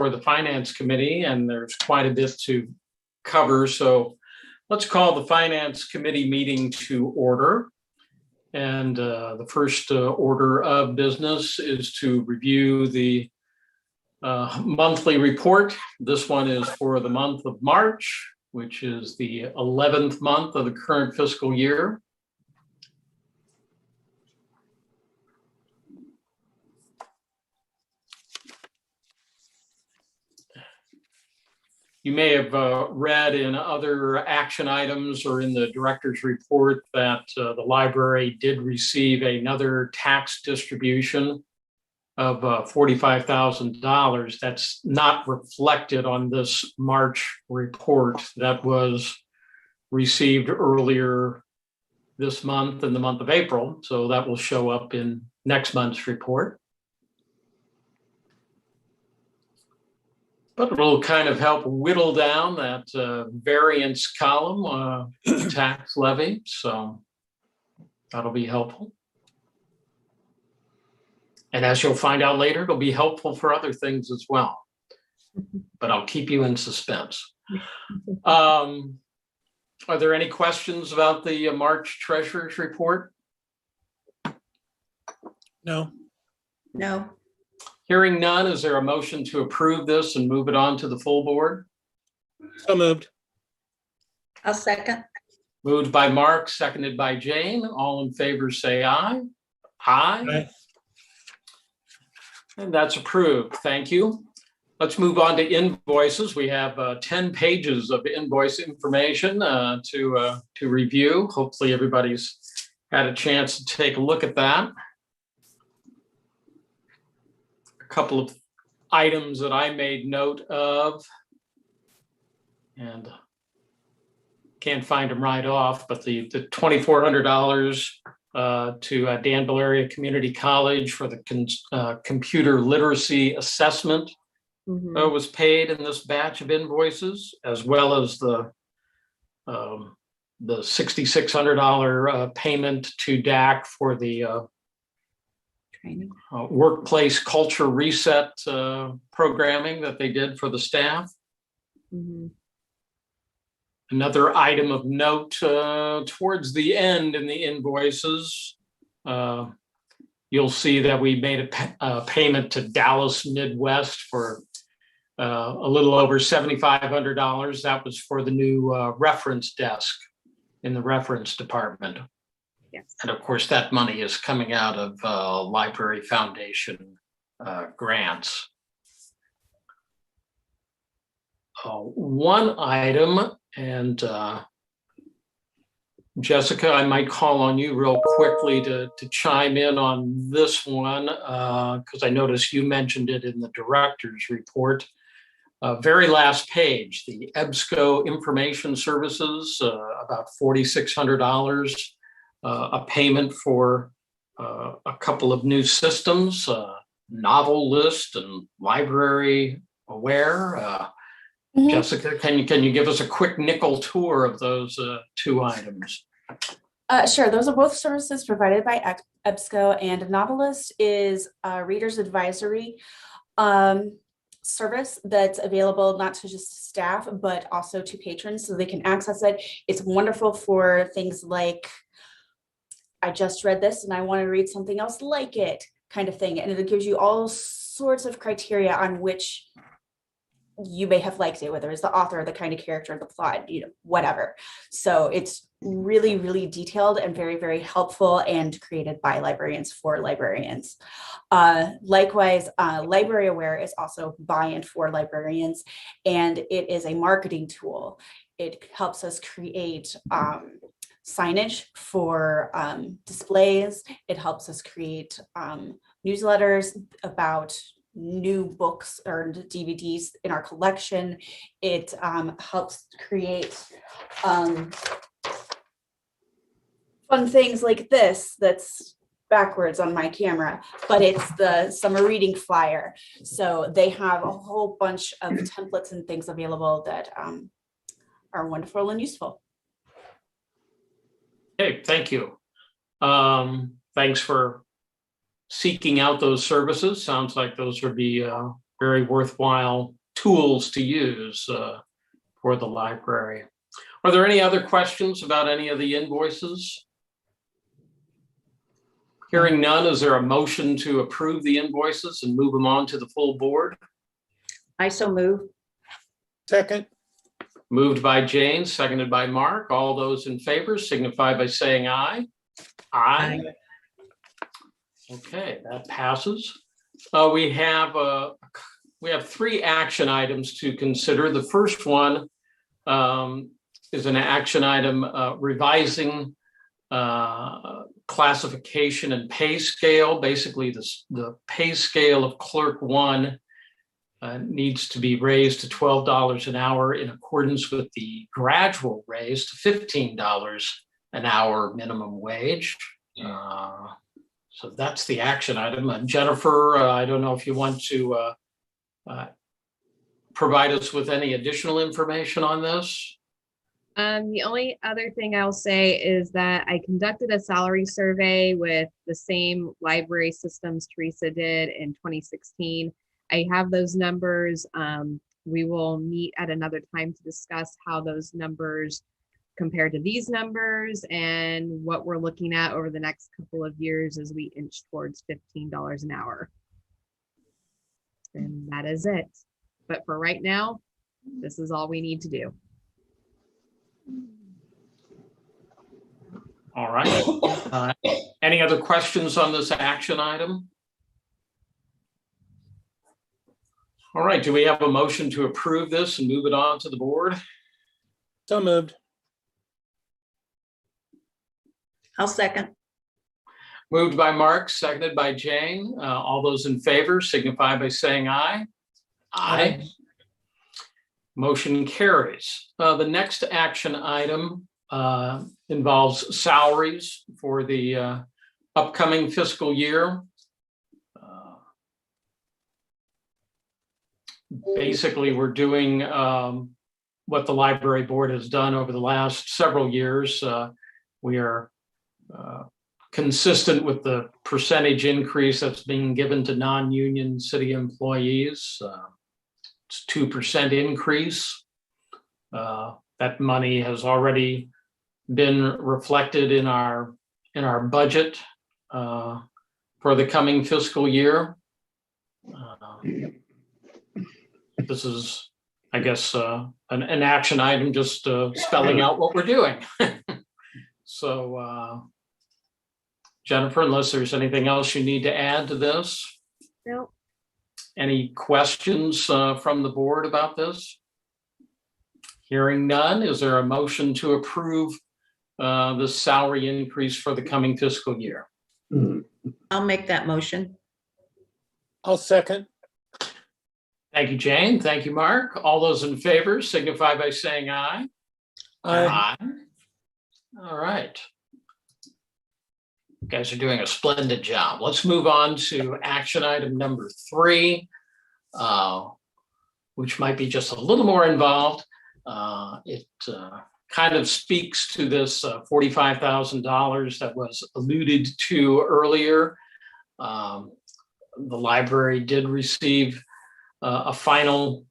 for the Finance Committee, and there's quite a bit to cover. So let's call the Finance Committee meeting to order. And the first order of business is to review the monthly report. This one is for the month of March, which is the 11th month of the current fiscal year. You may have read in other action items or in the director's report that the library did receive another tax distribution of $45,000. That's not reflected on this March report. That was received earlier this month, in the month of April. So that will show up in next month's report. But it'll kind of help whittle down that variance column, tax levy. So that'll be helpful. And as you'll find out later, it'll be helpful for other things as well. But I'll keep you in suspense. Are there any questions about the March Treasurer's report? No. No. Hearing none, is there a motion to approve this and move it on to the full board? So moved. I'll second. Moved by Mark, seconded by Jane. All in favor say aye. Aye. Aye. And that's approved. Thank you. Let's move on to invoices. We have 10 pages of invoice information to review. Hopefully everybody's had a chance to take a look at that. A couple of items that I made note of, and can't find them right off, but the $2,400 to Danville Area Community College for the computer literacy assessment was paid in this batch of invoices, as well as the $6,600 payment to DAC for the Training. Workplace culture reset programming that they did for the staff. Another item of note towards the end in the invoices, you'll see that we made a payment to Dallas Midwest for a little over $7,500. That was for the new reference desk in the reference department. Yes. And of course, that money is coming out of Library Foundation grants. One item, and Jessica, I might call on you real quickly to chime in on this one, because I noticed you mentioned it in the director's report. Very last page, the EBSCO information services, about $4,600. A payment for a couple of new systems, Novel List and Library Aware. Jessica, can you give us a quick nickel tour of those two items? Sure. Those are both services provided by EBSCO, and Novelist is a reader's advisory service that's available not to just staff, but also to patrons so they can access it. It's wonderful for things like, I just read this and I want to read something else like it, kind of thing. And it gives you all sorts of criteria on which you may have liked it, whether it's the author, the kind of character, the plot, whatever. So it's really, really detailed and very, very helpful and created by librarians for librarians. Likewise, Library Aware is also by and for librarians, and it is a marketing tool. It helps us create signage for displays. It helps us create newsletters about new books or DVDs in our collection. It helps create fun things like this that's backwards on my camera, but it's the summer reading flyer. So they have a whole bunch of templates and things available that are wonderful and useful. Okay, thank you. Thanks for seeking out those services. Sounds like those would be very worthwhile tools to use for the library. Are there any other questions about any of the invoices? Hearing none, is there a motion to approve the invoices and move them on to the full board? I so move. Second. Moved by Jane, seconded by Mark. All those in favor signify by saying aye. Aye. Okay, that passes. We have 3 action items to consider. The first one is an action item revising classification and pay scale. Basically, the pay scale of Clerk 1 needs to be raised to $12 an hour in accordance with the gradual raise to $15 an hour minimum wage. So that's the action item. Jennifer, I don't know if you want to provide us with any additional information on this. The only other thing I'll say is that I conducted a salary survey with the same library systems Teresa did in 2016. I have those numbers. We will meet at another time to discuss how those numbers compare to these numbers and what we're looking at over the next couple of years as we inch towards $15 an hour. And that is it. But for right now, this is all we need to do. All right. Any other questions on this action item? All right, do we have a motion to approve this and move it on to the board? So moved. I'll second. Moved by Mark, seconded by Jane. All those in favor signify by saying aye. Aye. Motion carries. The next action item involves salaries for the upcoming fiscal year. Basically, we're doing what the library board has done over the last several years. We are consistent with the percentage increase that's being given to non-union city employees. It's 2% increase. That money has already been reflected in our budget for the coming fiscal year. This is, I guess, an action item just spelling out what we're doing. So, Jennifer, unless there's anything else you need to add to this? No. Any questions from the board about this? Hearing none, is there a motion to approve the salary increase for the coming fiscal year? I'll make that motion. I'll second. Thank you, Jane. Thank you, Mark. All those in favor signify by saying aye. Aye. All right. You guys are doing a splendid job. Let's move on to action item number 3, which might be just a little more involved. It kind of speaks to this $45,000 that was alluded to earlier. The library did receive a final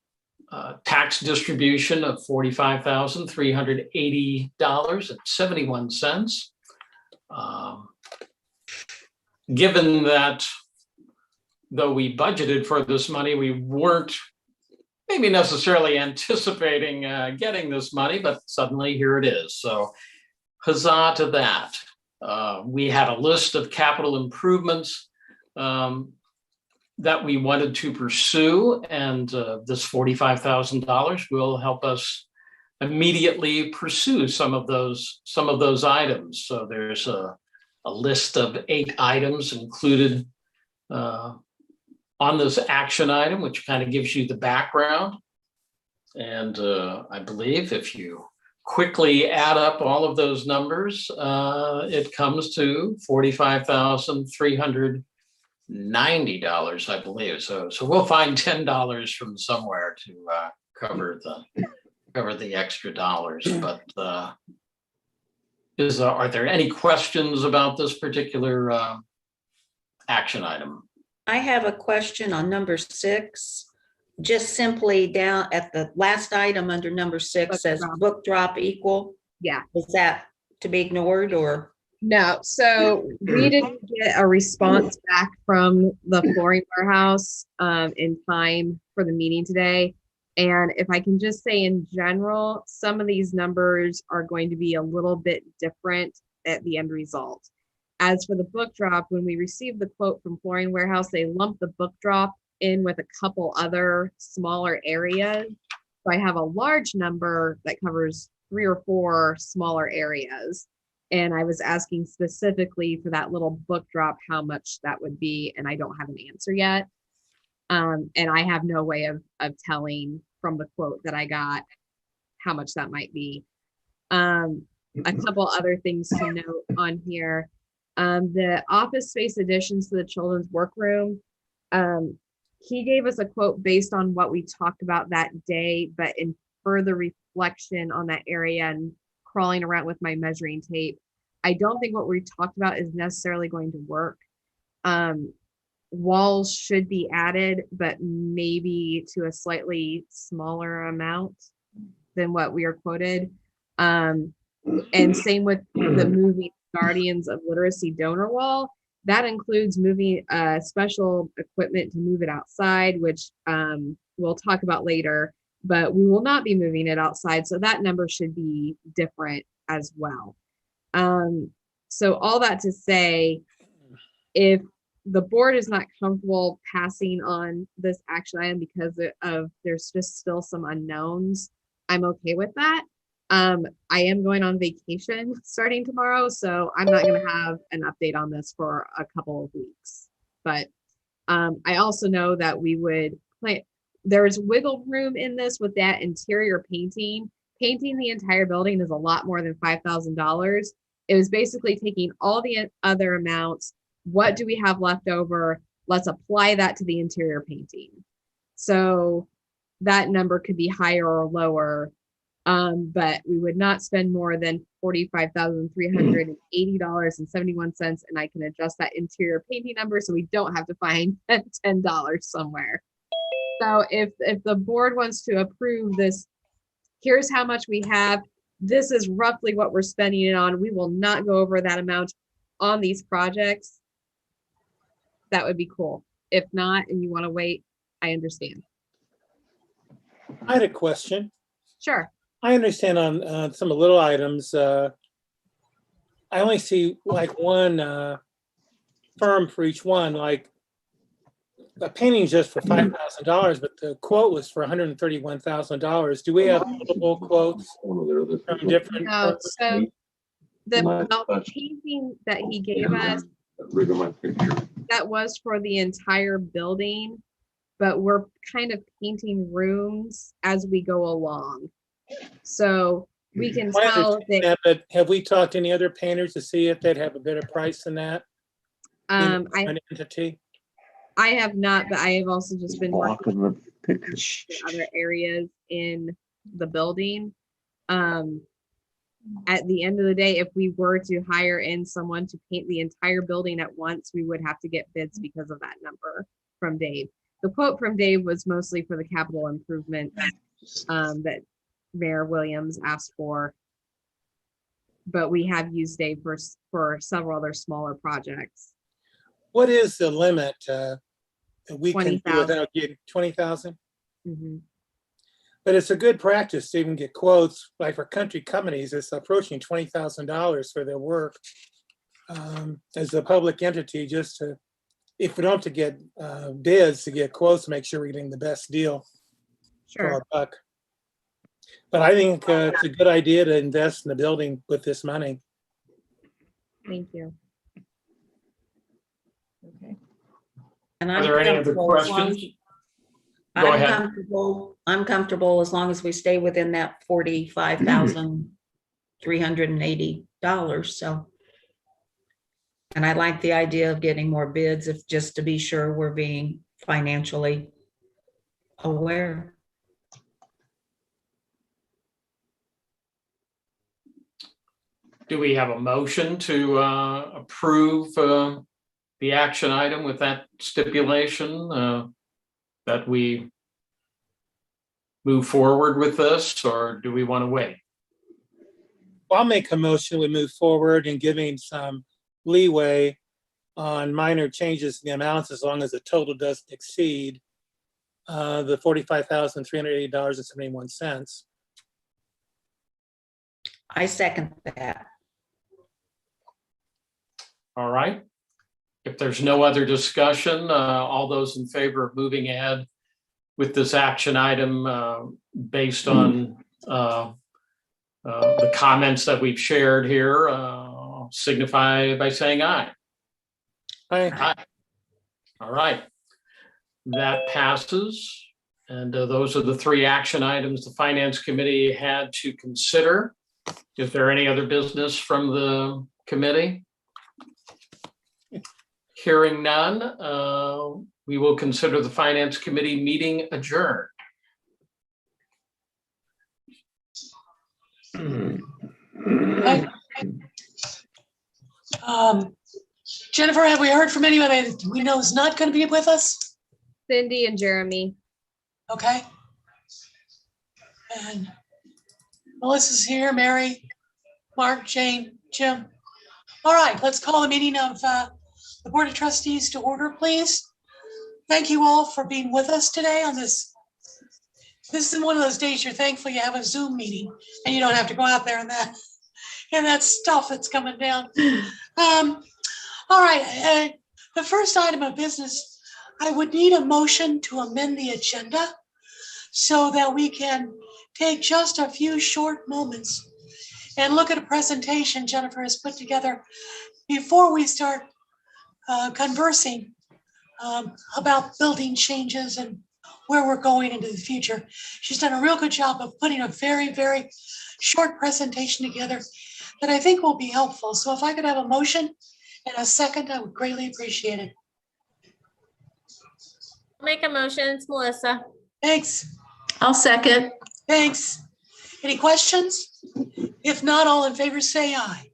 tax distribution of $45,380.71. Given that, though we budgeted for this money, we weren't maybe necessarily anticipating getting this money, but suddenly here it is. So huzzah to that. We had a list of capital improvements that we wanted to pursue, and this $45,000 will help us immediately pursue some of those items. So there's a list of 8 items included on this action item, which kind of gives you the background. And I believe if you quickly add up all of those numbers, it comes to $45,390, I believe. So we'll find $10 from somewhere to cover the extra dollars. But are there any questions about this particular action item? I have a question on number 6. just simply down at the last item under number 6 Book says drop. book drop equal. Yeah. Is that to be ignored or? No, so we didn't get a response back from the flooring warehouse in time for the meeting today. And if I can just say in general, some of these numbers are going to be a little bit different at the end result. As for the book drop, when we received the quote from flooring warehouse, they lumped the book drop in with a couple other smaller areas. So I have a large number that covers 3 or 4 smaller areas. And I was asking specifically for that little book drop, how much that would be, and I don't have an answer yet. And I have no way of telling from the quote that I got how much that might be. A couple other things to note on here. The office space additions to the children's workroom. He gave us a quote based on what we talked about that day, but in further reflection on that area and crawling around with my measuring tape, I don't think what we talked about is necessarily going to work. Walls should be added, but maybe to a slightly smaller amount than what we are quoted. And same with the moving Guardians of Literacy donor wall. That includes moving special equipment to move it outside, which we'll talk about later, but we will not be moving it outside. So that number should be different as well. So all that to say, if the board is not comfortable passing on this action item because of there's just still some unknowns, I'm okay with that. I am going on vacation starting tomorrow, so I'm not going to have an update on this for a couple of weeks. But I also know that we would plan. There's wiggle room in this with that interior painting. Painting the entire building is a lot more than $5,000. It was basically taking all the other amounts. What do we have left over? Let's apply that to the interior painting. So that number could be higher or lower, but we would not spend more than $45,380.71, and I can adjust that interior painting number so we don't have to find $10 somewhere. So if the board wants to approve this, here's how much we have. This is roughly what we're spending it on. We will not go over that amount on these projects. That would be cool. If not, and you want to wait, I understand. I had a question. Sure. I understand on some little items, I only see like one firm for each one, like the painting's just for $5,000, but the quote was for $131,000. Do we have multiple quotes from different? No, firms? so the painting that he gave us, that was for the entire building, but we're kind of painting rooms as we go along. So we can I tell understand that, that, but have we talked to any other painters to see if they'd have a better price than that? I An entity? have not, but I have also just been working Blocking the in pictures. other areas in the building. At the end of the day, if we were to hire in someone to paint the entire building at once, we would have to get bids because of that number from Dave. The quote from Dave was mostly for the capital improvement that Mayor Williams asked for. But we have used Dave for several other smaller projects. What is the limit that we can do 20,000. without getting 20,000? Mhm. But it's a good practice to even get quotes, like for country companies, it's approaching $20,000 for their work. As a public entity, just to, if we don't have to get bids, to get quotes, make sure we're getting the best deal for Sure. our buck. But I think it's a good idea to invest in the building with this money. Thank you. Okay. And Are I'm there any other comfortable as long as- questions? Go ahead. I'm comfortable as long as we stay within that $45,380. So. And I like the idea of getting more bids, if just to be sure we're being financially aware. Do we have a motion to approve the action item with that stipulation that we move forward with this, or do we want to wait? I'll make a motion, we move forward and giving some leeway on minor changes in the amounts as long as the total doesn't exceed the $45,380.71. I second that. All right. If there's no other discussion, all those in favor of moving ahead with this action item based on the comments that we've shared here, signify by saying aye. Aye. Aye. All right. That passes. And those are the three action items the Finance Committee had to consider. Is there any other business from the committee? Hearing none, we will consider the Finance Committee meeting adjourned. Jennifer, have we heard from anyone that we know is not going to be with us? Cindy and Jeremy. Okay. And Melissa's here, Mary, Mark, Jane, Jim. All right, let's call the meeting of the Board of Trustees to order, please. Thank you all for being with us today on this. This is one of those days you're thankful you have a Zoom meeting and you don't have to go out there and that stuff that's coming down. All right, the first item of business, I would need a motion to amend the agenda so that we can take just a few short moments and look at a presentation Jennifer has put together before we start conversing about building changes and where we're going into the future. She's done a real good job of putting a very, very short presentation together that I think will be helpful. So if I could have a motion and a second, I would greatly appreciate it. Make a motion, it's Melissa. Thanks. I'll second. Thanks. Any questions? If not, all in favor say aye.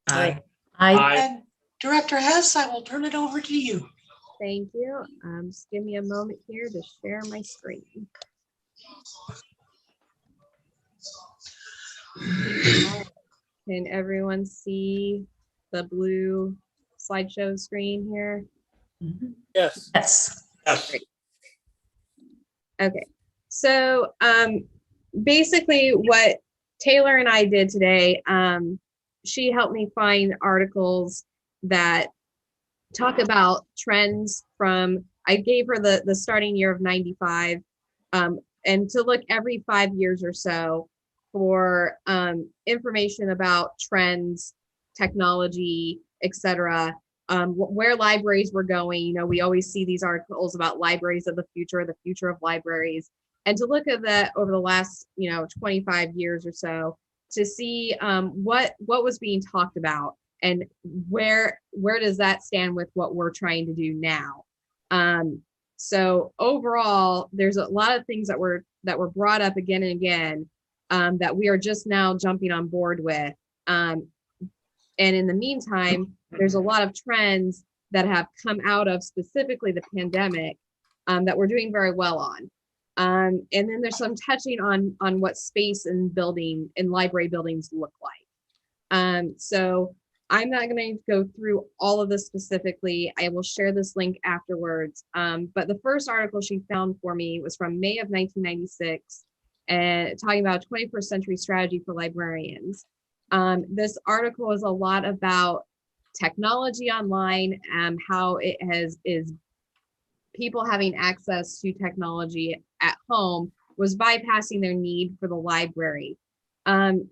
Aye. Aye. And Director Hess, I will turn it over to you. Thank you. Just give me a moment here to share my screen. Can everyone see the blue slideshow screen here? Yes. Yes. Yes. Okay, so basically what Taylor and I did today, she helped me find articles that talk about trends from, I gave her the starting year of 95, and to look every 5 years or so for information about trends, technology, etc. Where libraries were going. You know, we always see these articles about libraries of the future of libraries, and to look at that over the last 25 years or so to see what was being talked about and where does that stand with what we're trying to do now. So overall, there's a lot of things that were brought up again and again that we are just now jumping on board with. And in the meantime, there's a lot of trends that have come out of specifically the pandemic that we're doing very well on. And then there's some touching on what space and building and library buildings look like. So I'm not going to go through all of this specifically. I will share this link afterwards. But the first article she found for me was from May of 1996, and talking about a 21st century strategy for librarians. This article is a lot about technology online and how it is people having access to technology at home was bypassing their need for the library. And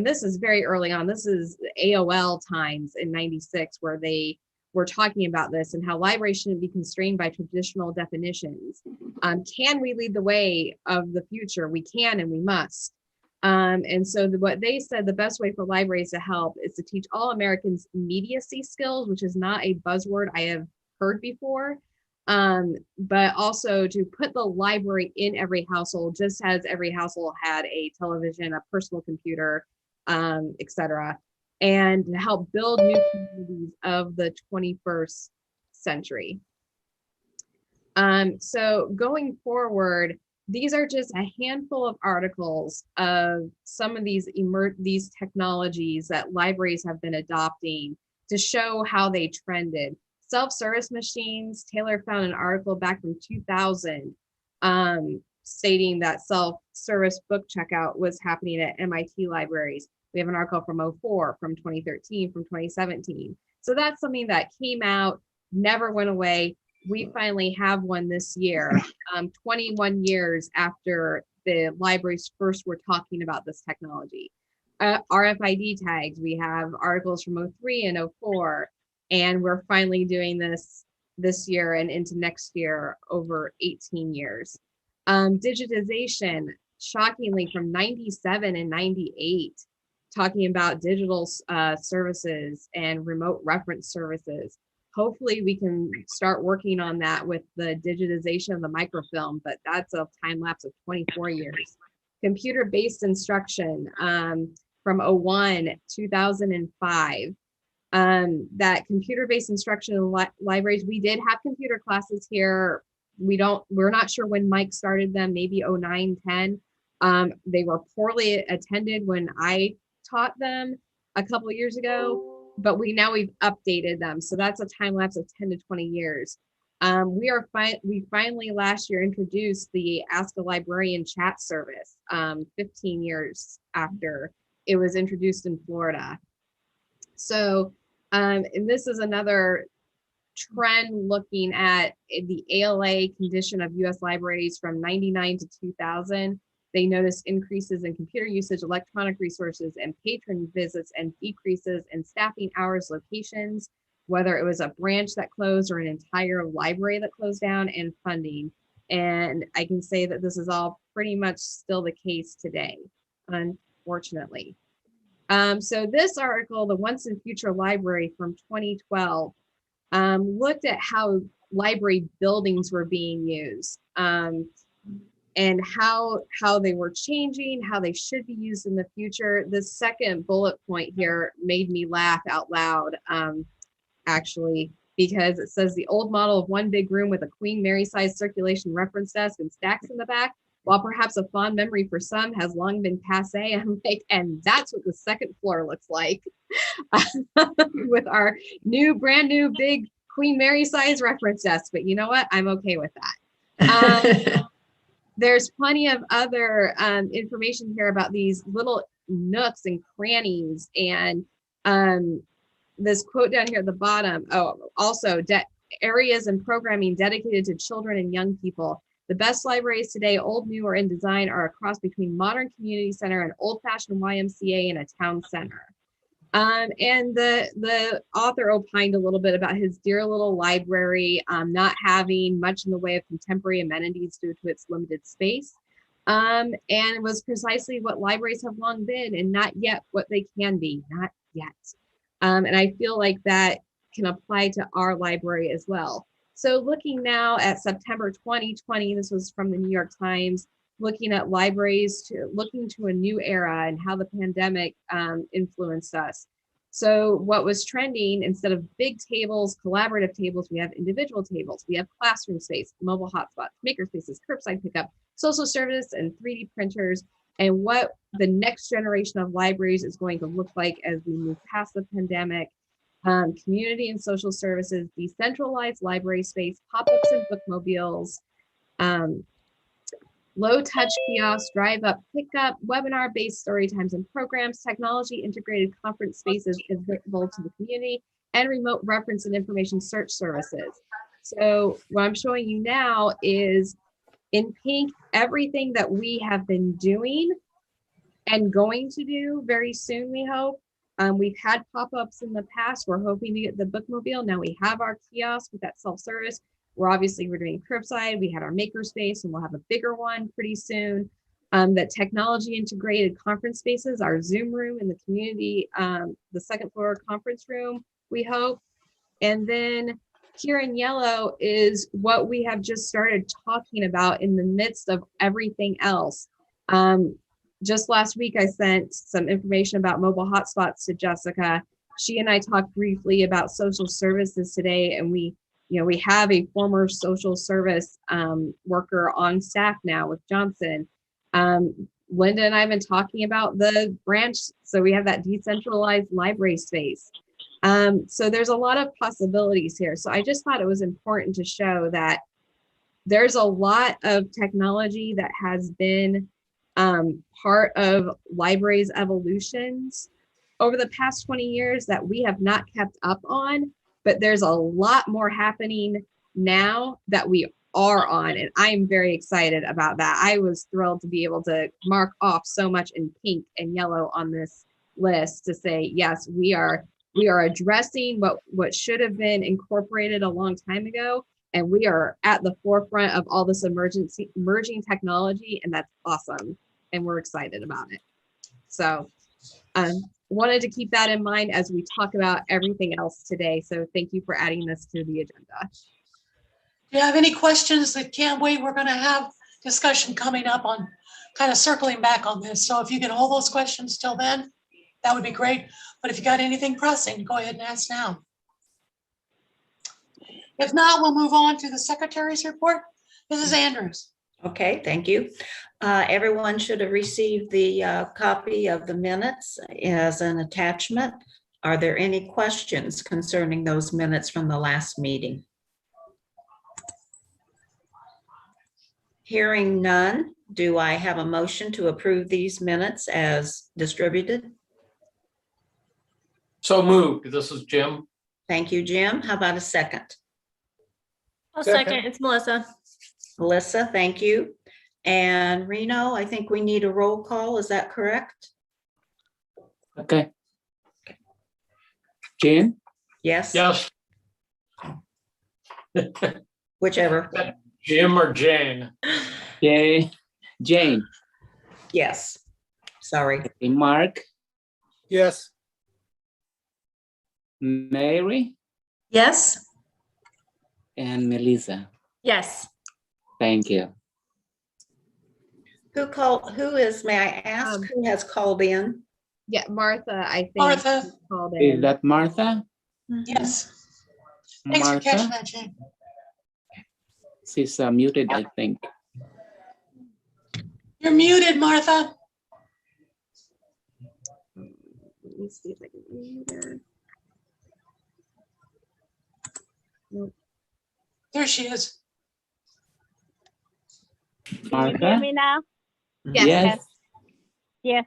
this is very early on. This is AOL times in 96 where they were talking about this and how libraries shouldn't be constrained by traditional definitions. Can we lead the way of the future? We can and we must. And so what they said, the best way for libraries to help is to teach all Americans immediacy skills, which is not a buzzword I have heard before, but also to put the library in every household, just as every household had a television, a personal computer, etc., and to help build new communities of the 21st century. So going forward, these are just a handful of articles of some of these technologies that libraries have been adopting to show how they trended. Self-service machines, Taylor found an article back from 2000 stating that self-service book checkout was happening at MIT libraries. We have an article from 04, from 2013, from 2017. So that's something that came out, never went away. We finally have one this year, 21 years after the libraries first were talking about this technology. RFID tags, we have articles from 03 and 04, and we're finally doing this year and into next year, over 18 years. Digitization, shockingly, from 97 and 98, talking about digital services and remote reference services. Hopefully we can start working on that with the digitization of the microfilm, but that's a time lapse of 24 years. Computer-based instruction from 01, 2005. That computer-based instruction in libraries, we did have computer classes here. We're not sure when Mike started them, maybe 09, 10. They were poorly attended when I taught them a couple of years ago, but we've updated them. So that's a time lapse of 10 to 20 years. We finally last year introduced the Ask a Librarian chat service, 15 years after it was introduced in Florida. So, and this is another trend looking at the ALA condition of US libraries from 99 to 2000. They noticed increases in computer usage, electronic resources, and patron visits, and decreases in staffing hours, locations, whether it was a branch that closed or an entire library that closed down, and funding. And I can say that this is all pretty much still the case today, unfortunately. So this article, the Once and Future Library from 2012, looked at how library buildings were being used. And how they were changing, how they should be used in the future. The second bullet point here made me laugh out loud, actually, because it says the old model of one big room with a Queen Mary-sized circulation reference desk and stacks in the back, while perhaps a fond memory for some has long been passé. I'm like, and that's what the second floor looks like with our brand new big Queen Mary-sized reference desk. But you know what? I'm okay with that. There's plenty of other information here about these little nooks and crannies, and this quote down here at the bottom. Oh, also areas and programming dedicated to children and young people. The best libraries today, old, new, or in design, are a cross between modern community center and old-fashioned YMCA in a town center. And the author opined a little bit about his dear little library not having much in the way of contemporary amenities due to its limited space. And it was precisely what libraries have long been, and not yet what they can be, not yet. And I feel like that can apply to our library as well. So looking now at September 2020, this was from the New York Times, looking at libraries looking to a new era and how the pandemic influenced us. So what was trending, instead of big tables, collaborative tables, we have individual tables, we have classroom space, mobile hotspots, makerspaces, curbside pickup, social service, and 3D printers, and what the next generation of libraries is going to look like as we move past the pandemic. Community and social services, decentralized library space, pop-ups and bookmobiles, low-touch kiosks, drive-up pickup, webinar-based story times and programs, technology-integrated conference spaces available to the community, and remote reference and information search services. So what I'm showing you now is in pink, everything that we have been doing and going to do very soon, we hope. We've had pop-ups in the past. We're hoping to get the bookmobile. Now we have our kiosk with that self-service. We're doing curbside. We had our makerspace, and we'll have a bigger one pretty soon. That technology integrated conference spaces, our Zoom room in the community, the second floor conference room, we hope. And then here in yellow is what we have just started talking about in the midst of everything else. Just last week, I sent some information about mobile hotspots to Jessica. She and I talked briefly about social services today, and we we have a former social service worker on staff now with Johnson. Linda and I have been talking about the branch, so we have that decentralized library space. So there's a lot of possibilities here. So I just thought it was important to show that there's a lot of technology that has been part of libraries' evolutions over the past 20 years that we have not kept up on, but there's a lot more happening now that we are on, and I'm very excited about that. I was thrilled to be able to mark off so much in pink and yellow on this list to say, yes, we are addressing what should have been incorporated a long time ago, and we are at the forefront of all this emerging technology, and that's awesome, and we're excited about it. So wanted to keep that in mind as we talk about everything else today. So thank you for adding this to the agenda. Do you have any questions that can't wait? We're going to have discussion coming up on kind of circling back on this. So if you can hold those questions till then, that would be great. But if you got anything pressing, go ahead and ask now. If not, we'll move on to the secretary's report. Mrs. Andrews. Okay, thank you. Everyone should have received the copy of the minutes as an attachment. Are there any questions concerning those minutes from the last meeting? Hearing none, do I have a motion to approve these minutes as distributed? So moved. This is Jim. Thank you, Jim. How about a second? I'll Second. second. It's Melissa. Melissa, thank you. And Reno, I think we need a roll call. Is that correct? Okay. Jane, Yes? Yes, Whichever. Jim or Jane? Jane, Yes. Sorry. Mark, Yes. Mary, Yes. and Melissa. Yes. Thank you. May I ask who has called in? Yeah, Martha, I think. Martha. Called Is in. that Martha? Yes. Thanks for catching Martha? that, Jane. She's muted, I think. You're muted, Martha. Let me see if I can read her. Nope. There she is. Martha? me now? Yes. Yes.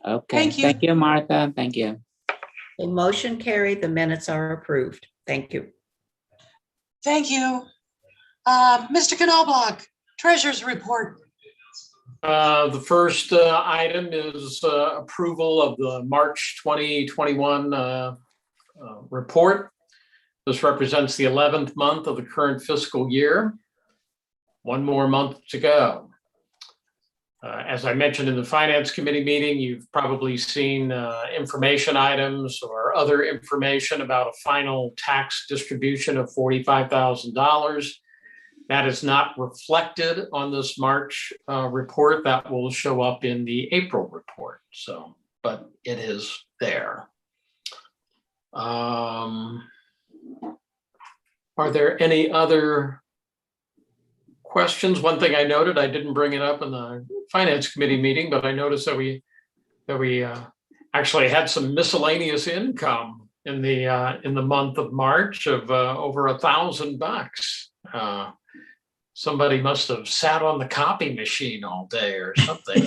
Okay. Thank you. Thank you, Martha. Thank you. The motion carried. The minutes are approved. Thank you. Thank you. Mr. Knobloch, treasurer's report. The first item is approval of the March 2021 report. This represents the 11th month of the current fiscal year. One more month to go. As I mentioned in the Finance Committee meeting, you've probably seen information items or other information about a final tax distribution of $45,000. That is not reflected on this March report. That will show up in the April report. So, but it is there. Are there any other questions? One thing I noted, I didn't bring it up in the Finance Committee meeting, but I noticed that we actually had some miscellaneous income in the month of March of over $1,000. Somebody must have sat on the copy machine all day or something.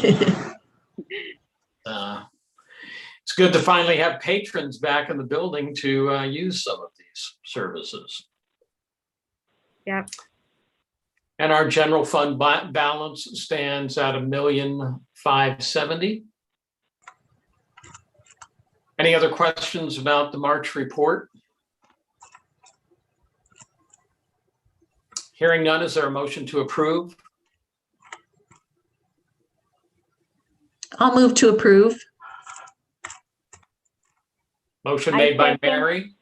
It's good to finally have patrons back in the building to use some of these services. Yep. And our general fund balance stands at $1,570,000. Any other questions about the March report? Hearing none, is there a motion to approve? I'll move to approve. Motion I made by second. Mary,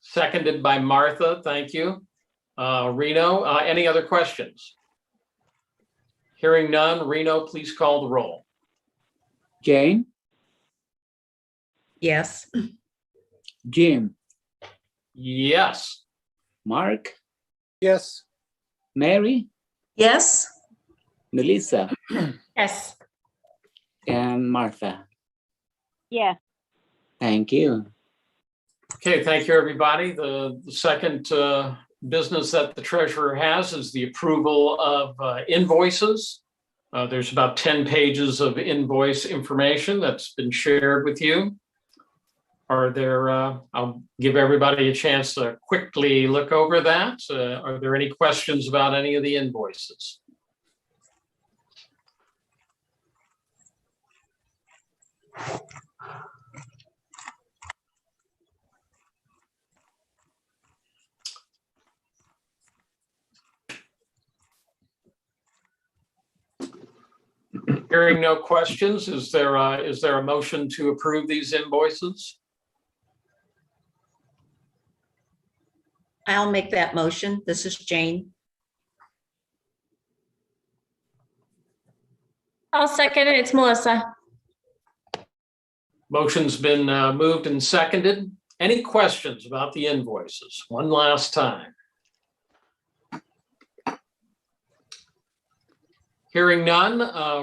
seconded by Martha. Thank you. Reno, any other questions? Hearing none, Reno, please call the roll. Jane, Yes. Jim, Yes. Mark, Yes. Mary, Yes. Melissa, Yes. and Martha. Yes. Thank you. Okay, thank you, everybody. The second business that the treasurer has is the approval of invoices. There's about 10 pages of invoice information that's been shared with you. Are there, I'll give everybody a chance to quickly look over that. Are there any questions about any of the invoices? Hearing no questions, is there a motion to approve these invoices? I'll make that motion. This is Jane. I'll second it. It's Melissa. Motion's been moved and seconded. Any questions about the invoices? One last time. Hearing none,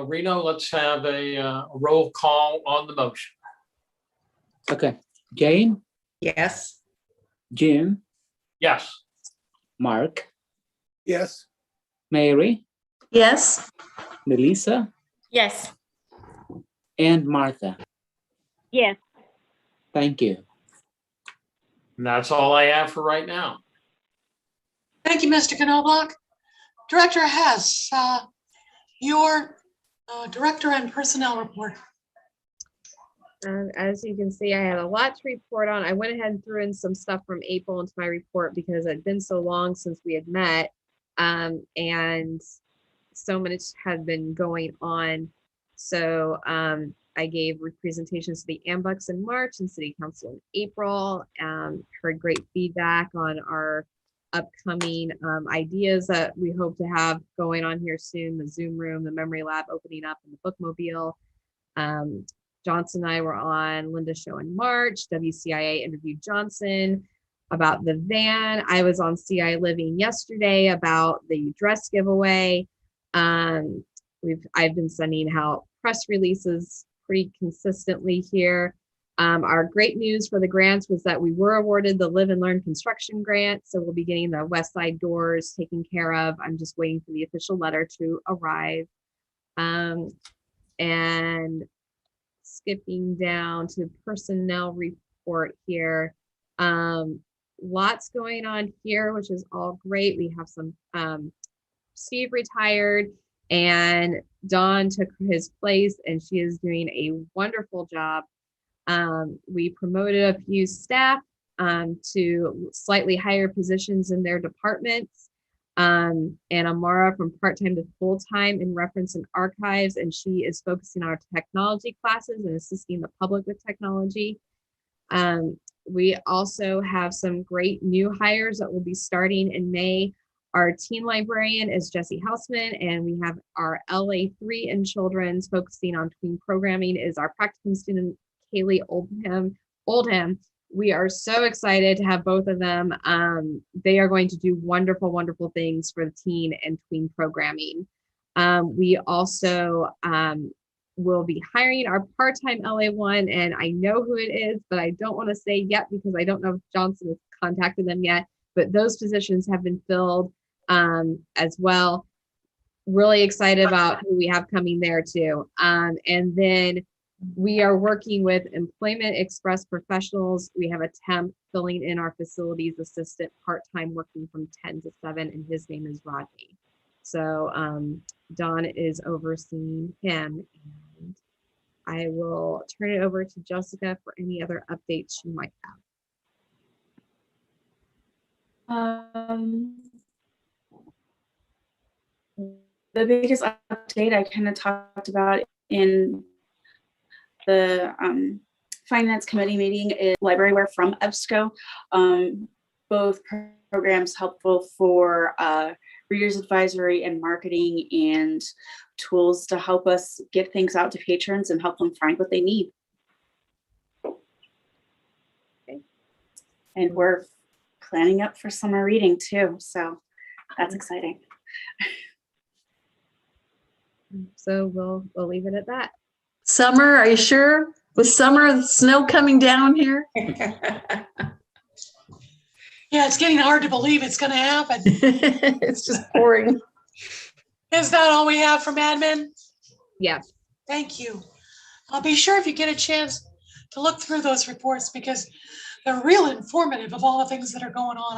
Reno, let's have a roll call on the motion. Okay. Jane, Yes. Jim, Yes. Mark, Yes. Mary, Yes. Melissa, Yes. and Martha. Yes. Thank you. And that's all I have for right now. Thank you, Mr. Knobloch. Director Hess, your director and personnel report. As you can see, I had a lot to report on. I went ahead and threw in some stuff from April into my report because it had been so long since we had met, and so much had been going on. So I gave presentations to the AMBUCS in March and City Council in April. Heard great feedback on our upcoming ideas that we hope to have going on here soon, the Zoom room, the memory lab opening up, and the bookmobile. Johnson and I were on Linda's show in March. WCIA interviewed Johnson about the van. I was on CI Living yesterday about the dress giveaway. I've been sending out press releases pretty consistently here. Our great news for the grants was that we were awarded the Live and Learn construction grant. So we'll be getting the west side doors taken care of. I'm just waiting for the official letter to arrive. And skipping down to personnel report here. Lots going on here, which is all great. We have some, Steve retired and Dawn took his place and she is doing a wonderful job. We promoted a few staff to slightly higher positions in their departments. And Amara from part-time to full-time in reference and archives, and she is focusing on our technology classes and assisting the public with technology. We also have some great new hires that will be starting in May. Our teen librarian is Jessie Hausman, and we have our LA3 in children's focusing on tween programming is our practicum student, Kaylee Oldham. We are so excited to have both of them. They are going to do wonderful, wonderful things for the teen and tween programming. We also will be hiring our part-time LA1, and I know who it is, but I don't want to say yet because I don't know if Johnson has contacted them yet, but those positions have been filled as well. Really excited about who we have coming there too. And then we are working with Employment Express professionals. We have a temp filling in our facilities assistant part-time working from 10 to 7, and his name is Rodney. So Dawn is overseeing him, and I will turn it over to Jessica for any other updates she might have. The biggest update I kind of talked about in the finance committee meeting is libraryware from EBSCO. Both programs helpful for readers advisory and marketing, and tools to help us get things out to patrons and help them find what they need. Okay. And we're planning up for summer reading too. So that's exciting. So we'll leave it at that. Summer, are you sure? With summer, the snow coming down here? Yeah, it's getting hard to believe it's gonna happen. It's just pouring. Is that all we have from admin? Yes. Thank you. I'll be sure if you get a chance to look through those reports because they're real informative of all the things that are going on.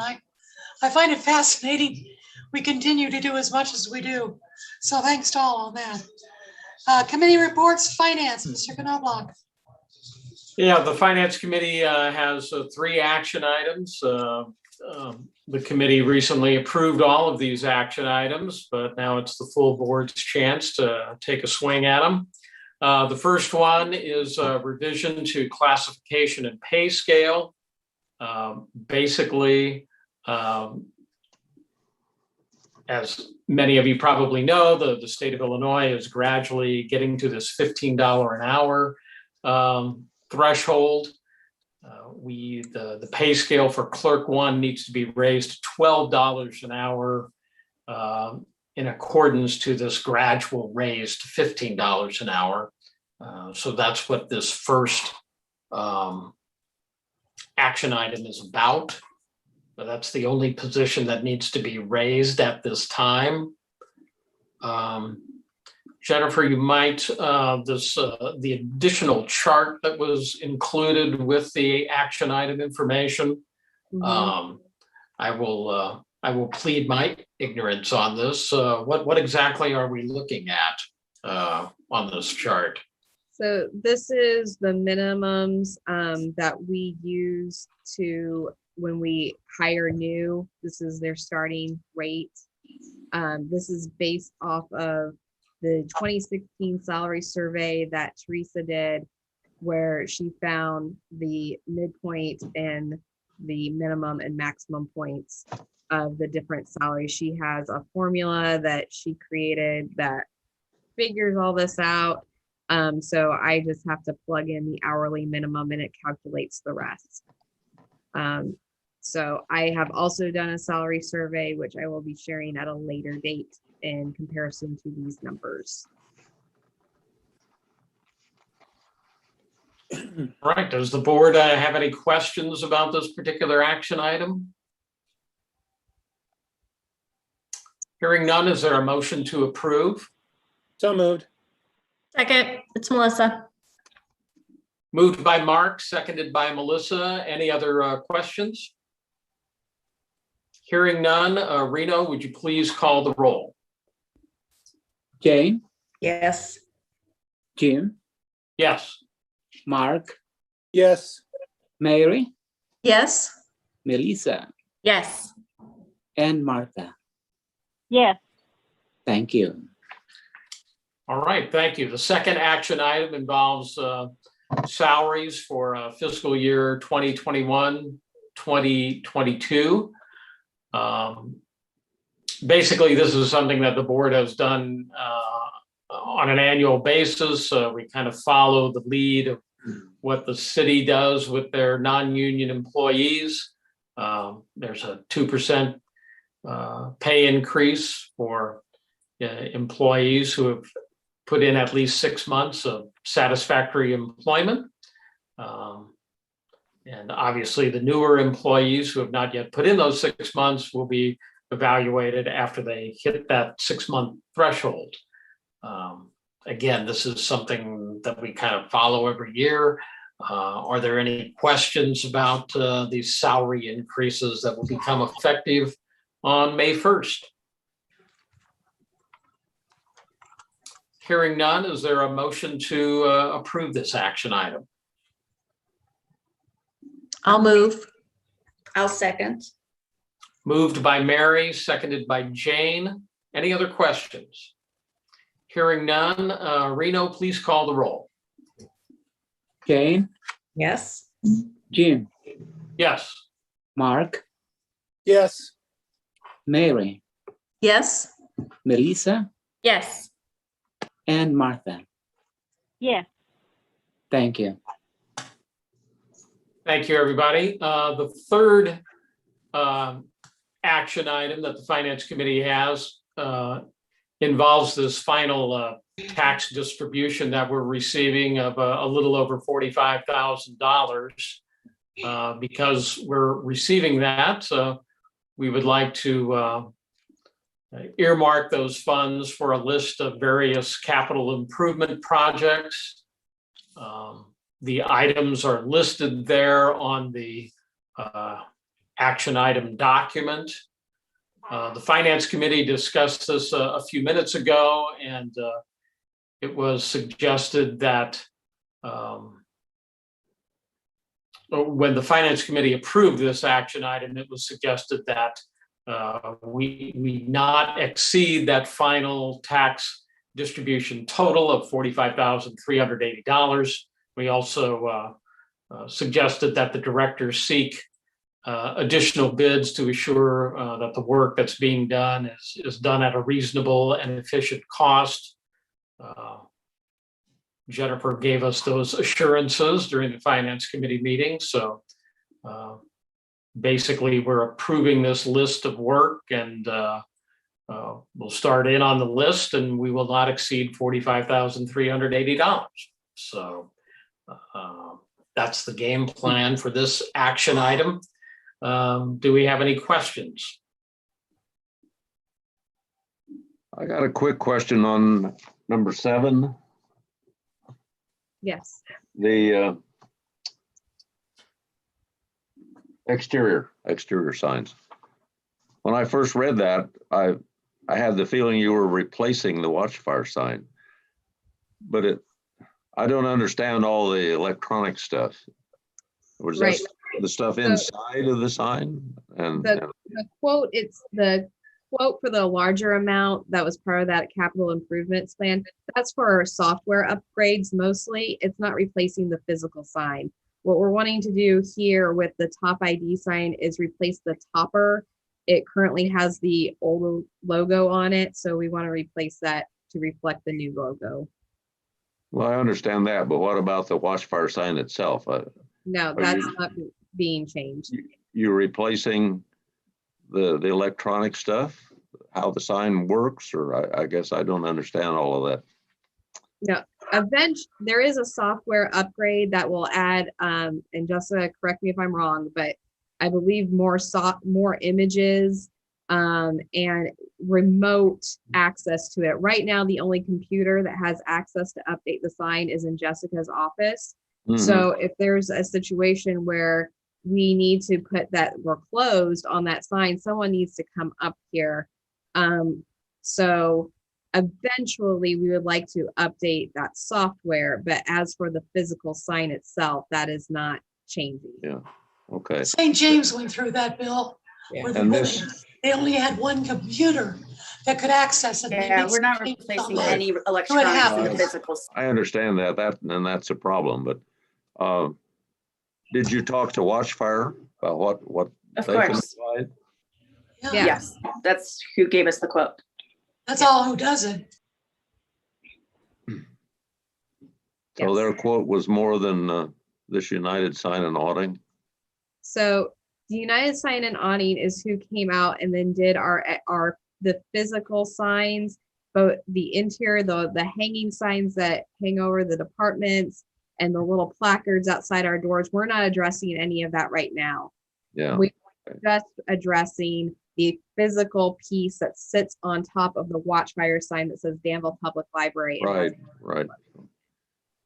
I find it fascinating. We continue to do as much as we do. So thanks to all on that. Committee reports, finance, Mr. Knobloch. Yeah, the Finance Committee has 3 action items. The committee recently approved all of these action items, but now it's the full board's chance to take a swing at them. The first one is a revision to classification and pay scale. Basically, as many of you probably know, the state of Illinois is gradually getting to this $15 an hour threshold. The pay scale for clerk 1 needs to be raised to $12 an hour in accordance to this gradual raise to $15 an hour. So that's what this first action item is about. But that's the only position that needs to be raised at this time. Jennifer, you might, the additional chart that was included with the action item information. I will plead my ignorance on this. What exactly are we looking at on this chart? So this is the minimums that we use to when we hire new. This is their starting rate. This is based off of the 2016 salary survey that Teresa did, where she found the midpoint and the minimum and maximum points of the different salaries. She has a formula that she created that figures all this out. So I just have to plug in the hourly minimum and it calculates the rest. So I have also done a salary survey, which I will be sharing at a later date in comparison to these numbers. All right, does the board have any questions about this particular action item? Hearing none, is there a motion to approve? So moved. Second, it's Melissa. Moved by Mark, seconded by Melissa. Any other questions? Hearing none, Reno, would you please call the roll? Jane, Yes. Jim, Yes. Mark, Yes. Mary, Yes. Melissa, Yes. and Martha. Yes. Thank you. All right, thank you. The second action item involves salaries for fiscal year 2021, 2022. Basically, this is something that the board has done on an annual basis. We kind of follow the lead of what the city does with their non-union employees. There's a 2% pay increase for employees who have put in at least 6 months of satisfactory employment. And obviously the newer employees who have not yet put in those 6 months will be evaluated after they hit that 6-month threshold. Again, this is something that we kind of follow every year. Are there any questions about these salary increases that will become effective on May 1st? Hearing none, is there a motion to approve this action item? I'll move. I'll second. Moved by Mary, seconded by Jane. Any other questions? Hearing none, Reno, please call the roll. Jane, Yes. Jim, Yes. Mark, Yes. Mary, Yes. Melissa, Yes. and Martha. Yes. Thank you. Thank you, everybody. The third action item that the Finance Committee has involves this final tax distribution that we're receiving of a little over $45,000. Because we're receiving that, we would like to earmark those funds for a list of various capital improvement projects. The items are listed there on the action item document. The Finance Committee discussed this a few minutes ago, and it was suggested that when the Finance Committee approved this action item, it was suggested that we not exceed that final tax distribution total of $45,380. We also suggested that the directors seek additional bids to assure that the work that's being done is done at a reasonable and efficient cost. Jennifer gave us those assurances during the Finance Committee meeting. So basically, we're approving this list of work, and we'll start in on the list, and we will not exceed $45,380. So that's the game plan for this action item. Do we have any questions? I got a quick question on number 7. Yes. The exterior signs. When I first read that, I had the feeling you were replacing the watchfire sign, but I don't understand all the electronic stuff. Was Right. that the stuff inside of the sign? And The quote, it's the quote for the larger amount that was part of that capital improvements plan. That's for software upgrades mostly. It's not replacing the physical sign. What we're wanting to do here with the top ID sign is replace the topper. It currently has the old logo on it, so we want to replace that to reflect the new logo. well, I understand that, but what about the watchfire sign itself? No, that's not being changed. You're replacing the electronic stuff, how the sign works, or I guess I don't understand all of that. No, there is a software upgrade that will add, and Jessica, correct me if I'm wrong, but I believe more images and remote access to it. Right now, the only computer that has access to update the sign is in Jessica's office. Mhm. So if there's a situation where we need to put that we're closed on that sign, someone needs to come up here. So eventually we would like to update that software, but as for the physical sign itself, that is not changing. Yeah, okay. St. James went through that, Bill. Where And this- they only had one computer that could access it. They Yeah, did we're not some replacing things on it. any electronics in the happens. physical. I understand that, and that's a problem, but did you talk to Watchfire about what Of they can course. provide? Yeah, Yes, that's who gave us the quote. that's all who does it. So their quote was more than this United Sign and Awning? So the United Sign and Awning is who came out and then did the physical signs, but the interior, the hanging signs that hang over the departments and the little placards outside our doors. We're not addressing any of that right now. Yeah. We're just addressing the physical piece that sits on top of the Watchfire sign that says Danville Public Library. Right.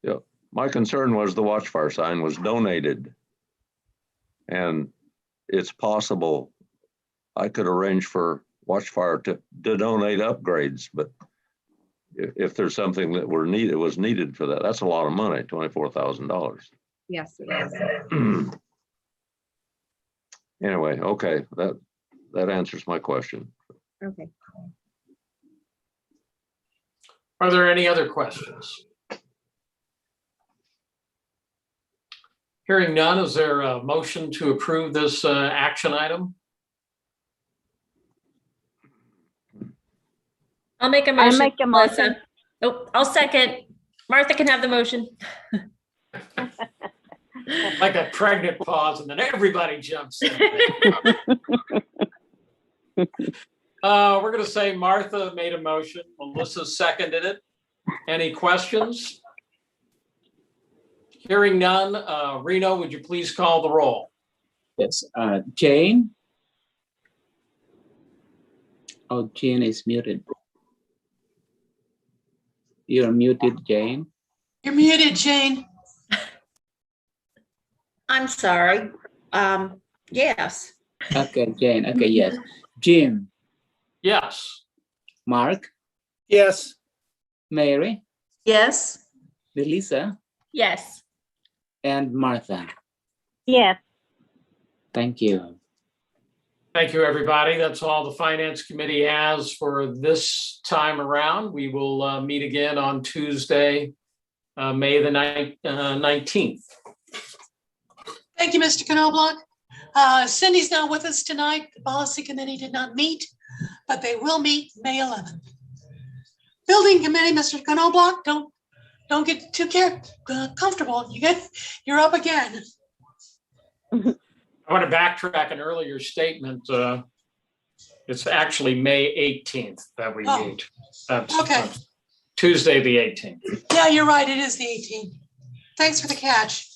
Yeah, my concern was the Watchfire sign was donated. And it's possible I could arrange for Watchfire to donate upgrades, but if there's something that was needed for that, that's a lot of money, $24,000. Yes, it is. Anyway, okay, that answers my question. Okay. Are there any other questions? Hearing none, is there a motion to approve this action item? I'll make a I motion. make a motion. Melissa. Oh, I'll second. Martha can have the motion. Like a pregnant pause, and then everybody jumps in. We're going to say Martha made a motion. Melissa seconded it. Any questions? Hearing none. Reno, would you please call the roll? Yes, Jane? Oh, Jane is muted. You're muted, Jane. You're muted, Jane. I'm sorry. Yes. Okay, Jane. Okay, yes. Jim, Yes. Mark, Yes. Mary, Yes. Melissa, Yes. and Martha. Yes. Thank you. Thank you, everybody. That's all the Finance Committee has for this time around. We will meet again on Tuesday, May the 19th. Thank you, Mr. Knobloch. Cindy's not with us tonight. The policy committee did not meet, but they will meet May 11th. Building committee, Mr. Knobloch, don't get too comfortable. You're up again. I want to backtrack an earlier statement. It's actually May 18th that we Oh, meet. That's okay. Tuesday, the 18th. Yeah, you're right. It is the 18th. Thanks for the catch.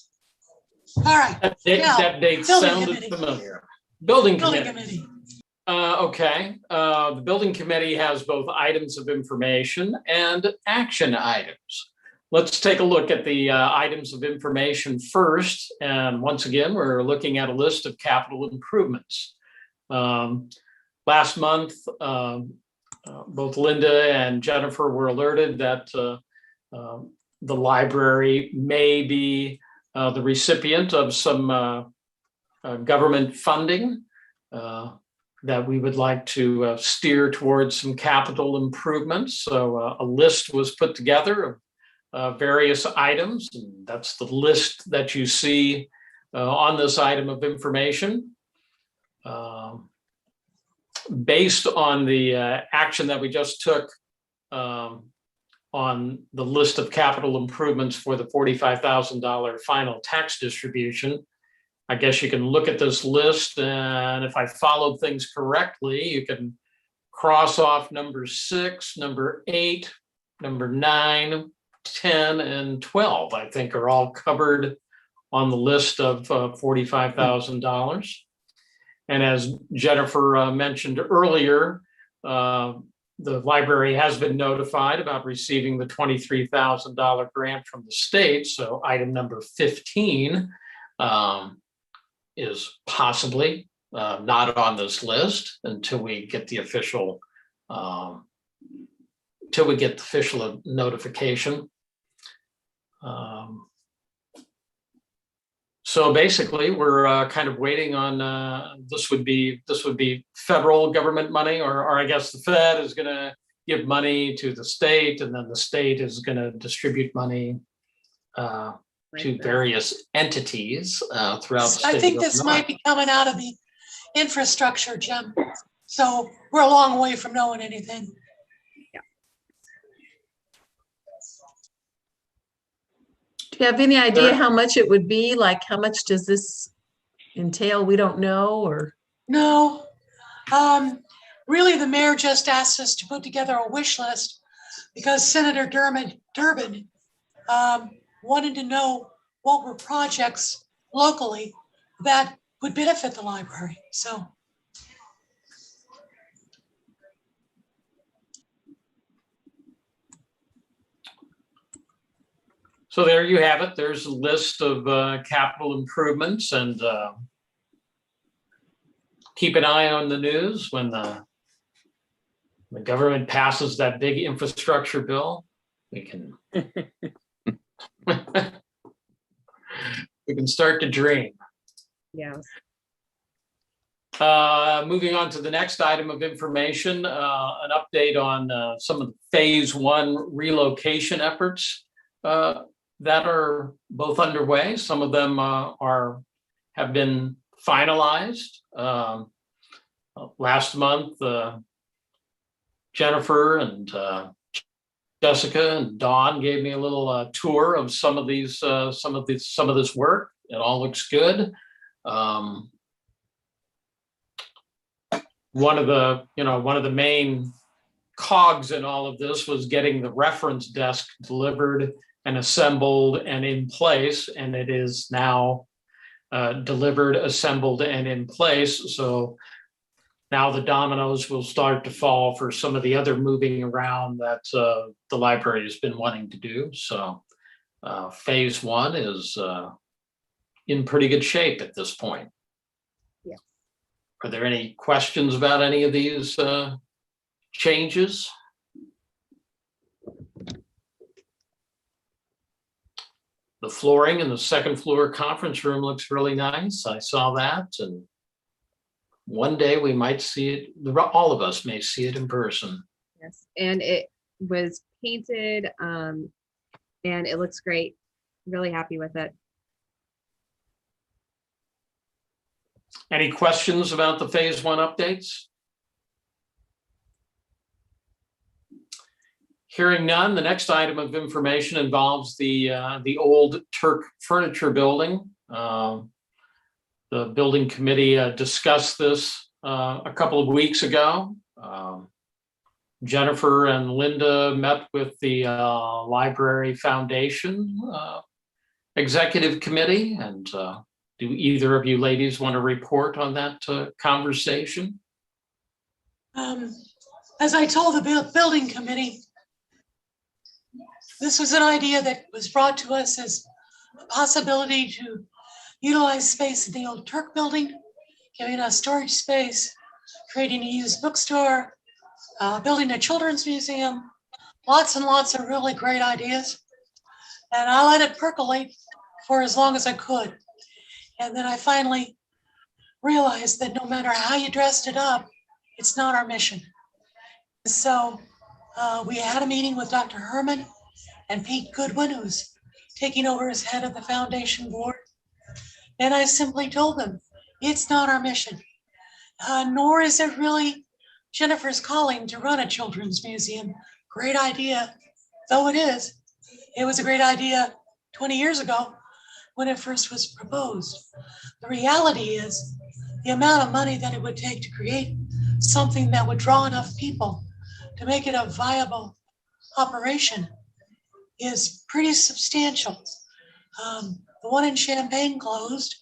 All right. That Now, date building sounded committee. familiar. Building Building committee. committee. Okay. The building committee has both items of information and action items. Let's take a look at the items of information first. And once again, we're looking at a list of capital improvements. Last month, both Linda and Jennifer were alerted that the library may be the recipient of some government funding that we would like to steer towards some capital improvements. So a list was put together of various items, and that's the list that you see on this item of information. Based on the action that we just took on the list of capital improvements for the $45,000 final tax distribution, I guess you can look at this list, and if I followed things correctly, you can cross off number 6, number 8, number 9, 10, and 12, I think are all covered on the list of $45,000. And as Jennifer mentioned earlier, the library has been notified about receiving the $23,000 grant from the state. So item number 15 is possibly not on this list until we get the official notification. So basically, we're kind of waiting on this would be federal government money, or I guess the Fed is going to give money to the state, and then the state is going to distribute money to various entities throughout the state. I think this might be coming out of the infrastructure, Jim. So we're a long way from knowing anything. Do you have any idea how much it would be? Like, how much does this entail? We don't know, or? No. Really, the mayor just asked us to put together a wish list because Senator Durbin wanted to know what were projects locally that would benefit the library. So. So there you have it. There's a list of capital improvements, and keep an eye on the news when the government passes that big infrastructure bill. We can we can start to dream. Yes. Moving on to the next item of information, an update on some of the phase 1 relocation efforts that are both underway. Some of them have been finalized. Last month, Jennifer and Jessica and Dawn gave me a little tour of some of this work. it all looks good. One of the main cogs in all of this was getting the reference desk delivered and assembled and in place, and it is now delivered, assembled, and in place. So now the dominoes will start to fall for some of the other moving around that the library has been wanting to do. So phase one is in pretty good shape at this point. Yeah. Are there any questions about any of these changes? The flooring in the second floor conference room looks really nice. I saw that, and one day we might see it, all of us may see it in person. Yes, and it was painted and it looks great. Really happy with it. Any questions about the phase one updates? Hearing none, the next item of information involves the old Turk Furniture Building. The building committee discussed this a couple of weeks ago. Jennifer and Linda met with the Library Foundation Executive Committee, and do either of you ladies want to report on that conversation? As I told the building committee, this was an idea that was brought to us as a possibility to utilize space in the old Turk building, giving us storage space, creating a used bookstore, building a children's museum, lots and lots of really great ideas. And I let it percolate for as long as I could. And then I finally realized that no matter how you dressed it up, it's not our mission. So we had a meeting with Dr. Herman and Pete Goodwin, who's taking over as head of the foundation board. And I simply told them, it's not our mission, nor is it really Jennifer's calling to run a children's museum. Great idea, though it is. It was a great idea 20 years ago when it first was proposed. The reality is the amount of money that it would take to create something that would draw enough people to make it a viable operation is pretty substantial. The one in Champaign closed.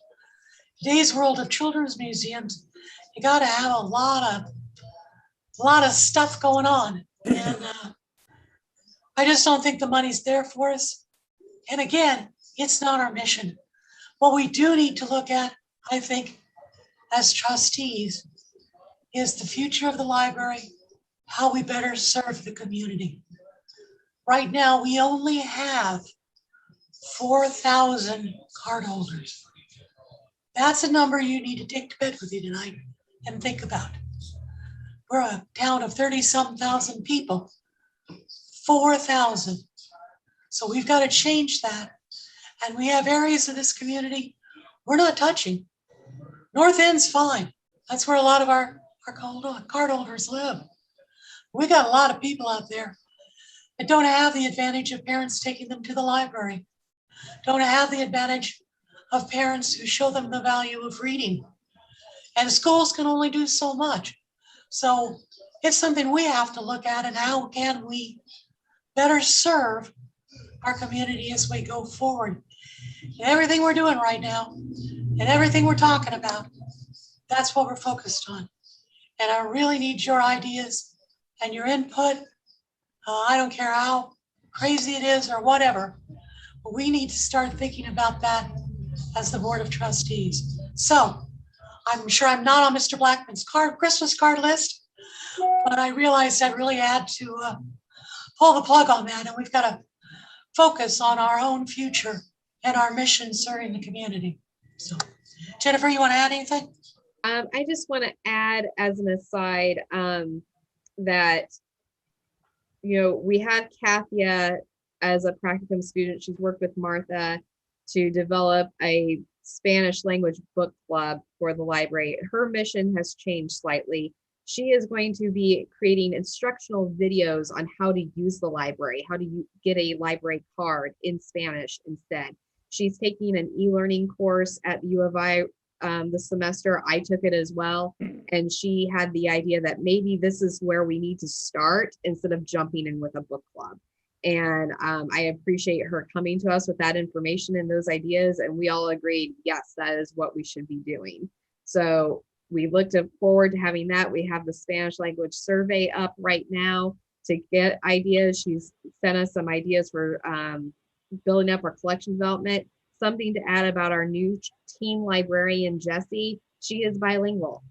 Today's world of children's museums, you got to have a lot of stuff going on, and I just don't think the money's there for us. And again, it's not our mission. What we do need to look at, I think, as trustees, is the future of the library, how we better serve the community. Right now, we only have 4,000 card holders. That's a number you need to take to bed with you tonight and think about. We're a town of 30-something thousand people, 4,000. So we've got to change that. And we have areas of this community we're not touching. North End's fine. That's where a lot of our card holders live. We got a lot of people out there that don't have the advantage of parents taking them to the library, don't have the advantage of parents who show them the value of reading. And schools can only do so much. So it's something we have to look at, and how can we better serve our community as we go forward. And everything we're doing right now and everything we're talking about, that's what we're focused on. And I really need your ideas and your input. I don't care how crazy it is or whatever, but we need to start thinking about that as the Board of Trustees. So I'm sure I'm not on Mr. Blackman's Christmas card list, but I realized I really had to pull the plug on that, and we've got to focus on our own future and our mission serving the community. So Jennifer, you want to add anything? I just want to add as an aside that, we had Kathia as a practicum student. She's worked with Martha to develop a Spanish language book club for the library. Her mission has changed slightly. She is going to be creating instructional videos on how to use the library, how to get a library card in Spanish instead. She's taking an e-learning course at U of I this semester. I took it as well. And she had the idea that maybe this is where we need to start instead of jumping in with a book club. And I appreciate her coming to us with that information and those ideas. And we all agreed, yes, that is what we should be doing. So we looked forward to having that. We have the Spanish language survey up right now to get ideas. She's sent us some ideas for building up our collection development. Something to add about our new teen librarian, Jessie. She is bilingual.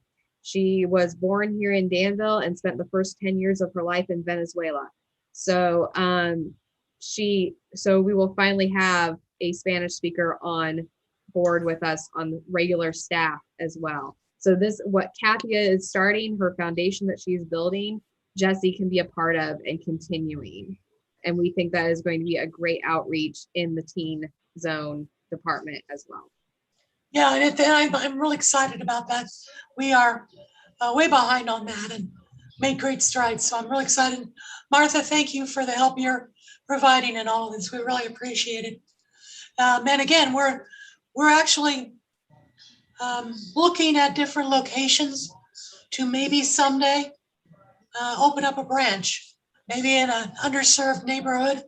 She was born here in Danville and spent the first 10 years of her life in Venezuela. So we will finally have a Spanish speaker on board with us on regular staff as well. So what Kathia is starting, her foundation that she's building, Jessie can be a part of and continuing. And we think that is going to be a great outreach in the teen zone department as well. Yeah, and I'm really excited about that. We are way behind on that and made great strides. So I'm really excited. Martha, thank you for the help you're providing in all of this. We really appreciate it. And again, we're actually looking at different locations to maybe someday open up a branch, maybe in an underserved neighborhood,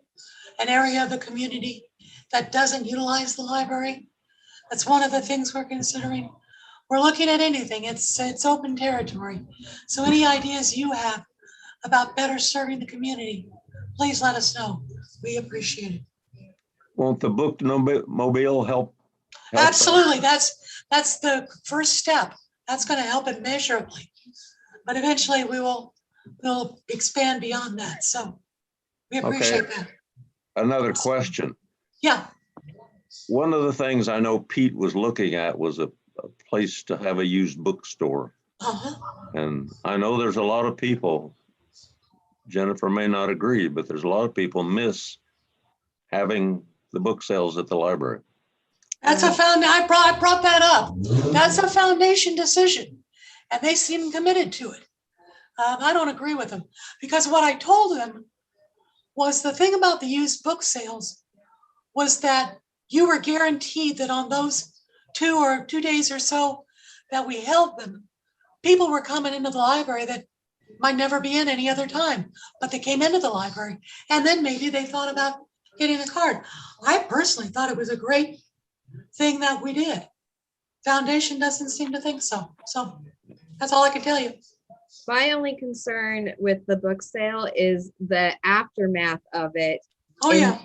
an area of the community that doesn't utilize the library. That's one of the things we're considering. We're looking at anything. It's open territory. So any ideas you have about better serving the community, please let us know. We appreciate it. Won't the book mobile help? Absolutely. That's the first step. That's going to help immeasurably. But eventually we'll expand beyond that. So we appreciate that. Another question. Yeah. One of the things I know Pete was looking at was a place to have a used bookstore. And I know there's a lot of people, Jennifer may not agree, but there's a lot of people miss having the book sales at the library. That's I brought that up. That's a foundation decision, and they seem committed to it. I don't agree with them, because what I told them was the thing about the used book sales was that you were guaranteed that on those 2 days or so that we held them, people were coming into the library that might never be in any other time, but they came into the library, and then maybe they thought about getting a card. I personally thought it was a great thing that we did. Foundation doesn't seem to think so. So that's all I can tell you. My only concern with the book sale is the aftermath of it. Oh, yeah.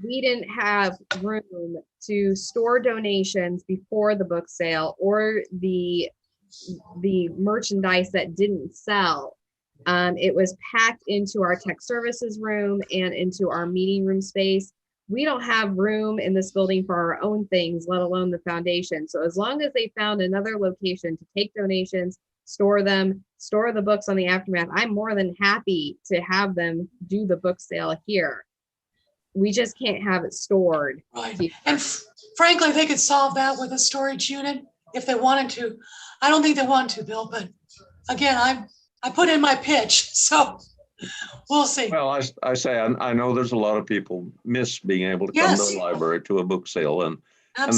We didn't have room to store donations before the book sale or the merchandise that didn't sell. It was packed into our tech services room and into our meeting room space. We don't have room in this building for our own things, let alone the foundation. So as long as they found another location to take donations, store them, store the books on the aftermath, I'm more than happy to have them do the book sale here. We just can't have it stored. Right. And frankly, they could solve that with a storage unit if they wanted to. I don't think they want to, Bill, but again, I put in my pitch, so we'll see. Well, I say, I know there's a lot of people miss being able to come to the library to a book sale, and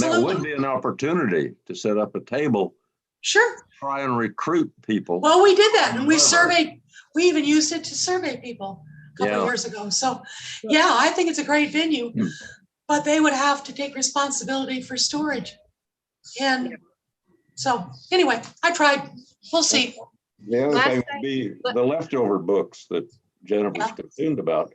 there would be an opportunity to set up a table. Sure. Try and recruit people. Well, we did that, and we even used it to survey people a couple of years ago. So yeah, I think it's a great venue, but they would have to take responsibility for storage. And so anyway, I tried. We'll see. The other thing would be the leftover books that Jennifer's concerned about.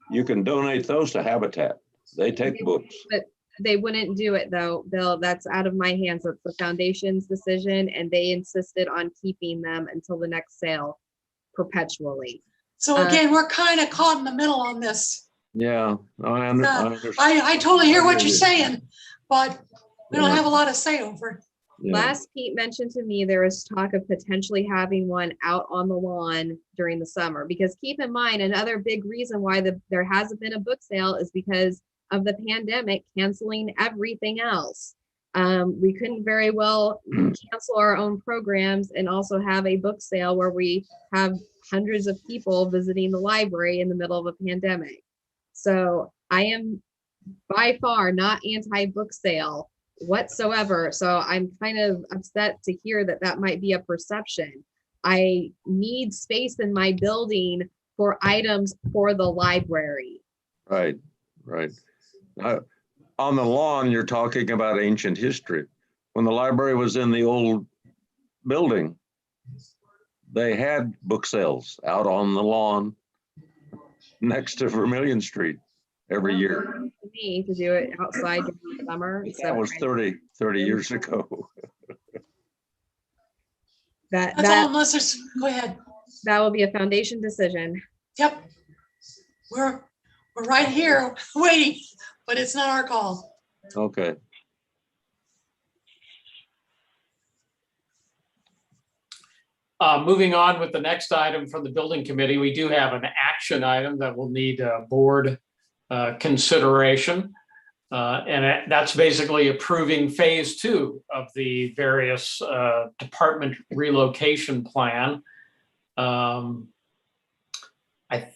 You can donate those to Habitat. They take books. But they wouldn't do it though, Bill. That's out of my hands. That's the foundation's decision, and they insisted on keeping them until the next sale perpetually. So again, we're kind of caught in the middle on this. Yeah, I understand. I totally hear what you're saying, but we don't have a lot to say over it. Last Pete mentioned to me there was talk of potentially having one out on the lawn during the summer, because keep in mind, another big reason why there hasn't been a book sale is because of the pandemic canceling everything else. We couldn't very well cancel our own programs and also have a book sale where we have hundreds of people visiting the library in the middle of a pandemic. So I am by far not anti-book sale whatsoever. So I'm kind of upset to hear that that might be a perception. I need space in my building for items for the library. Right, right. On the lawn, you're talking about ancient history. When the library was in the old building, they had book sales out on the lawn next to Vermilion Street every year. To me to do it outside during the summer. That was 30 years ago. That's all That unless there's, go ahead. will be a foundation decision. Yep. We're right here waiting, but it's not our call. Okay. Moving on with the next item from the building committee, we do have an action item that will need board consideration. And that's basically approving phase 2 of the various department relocation plan. I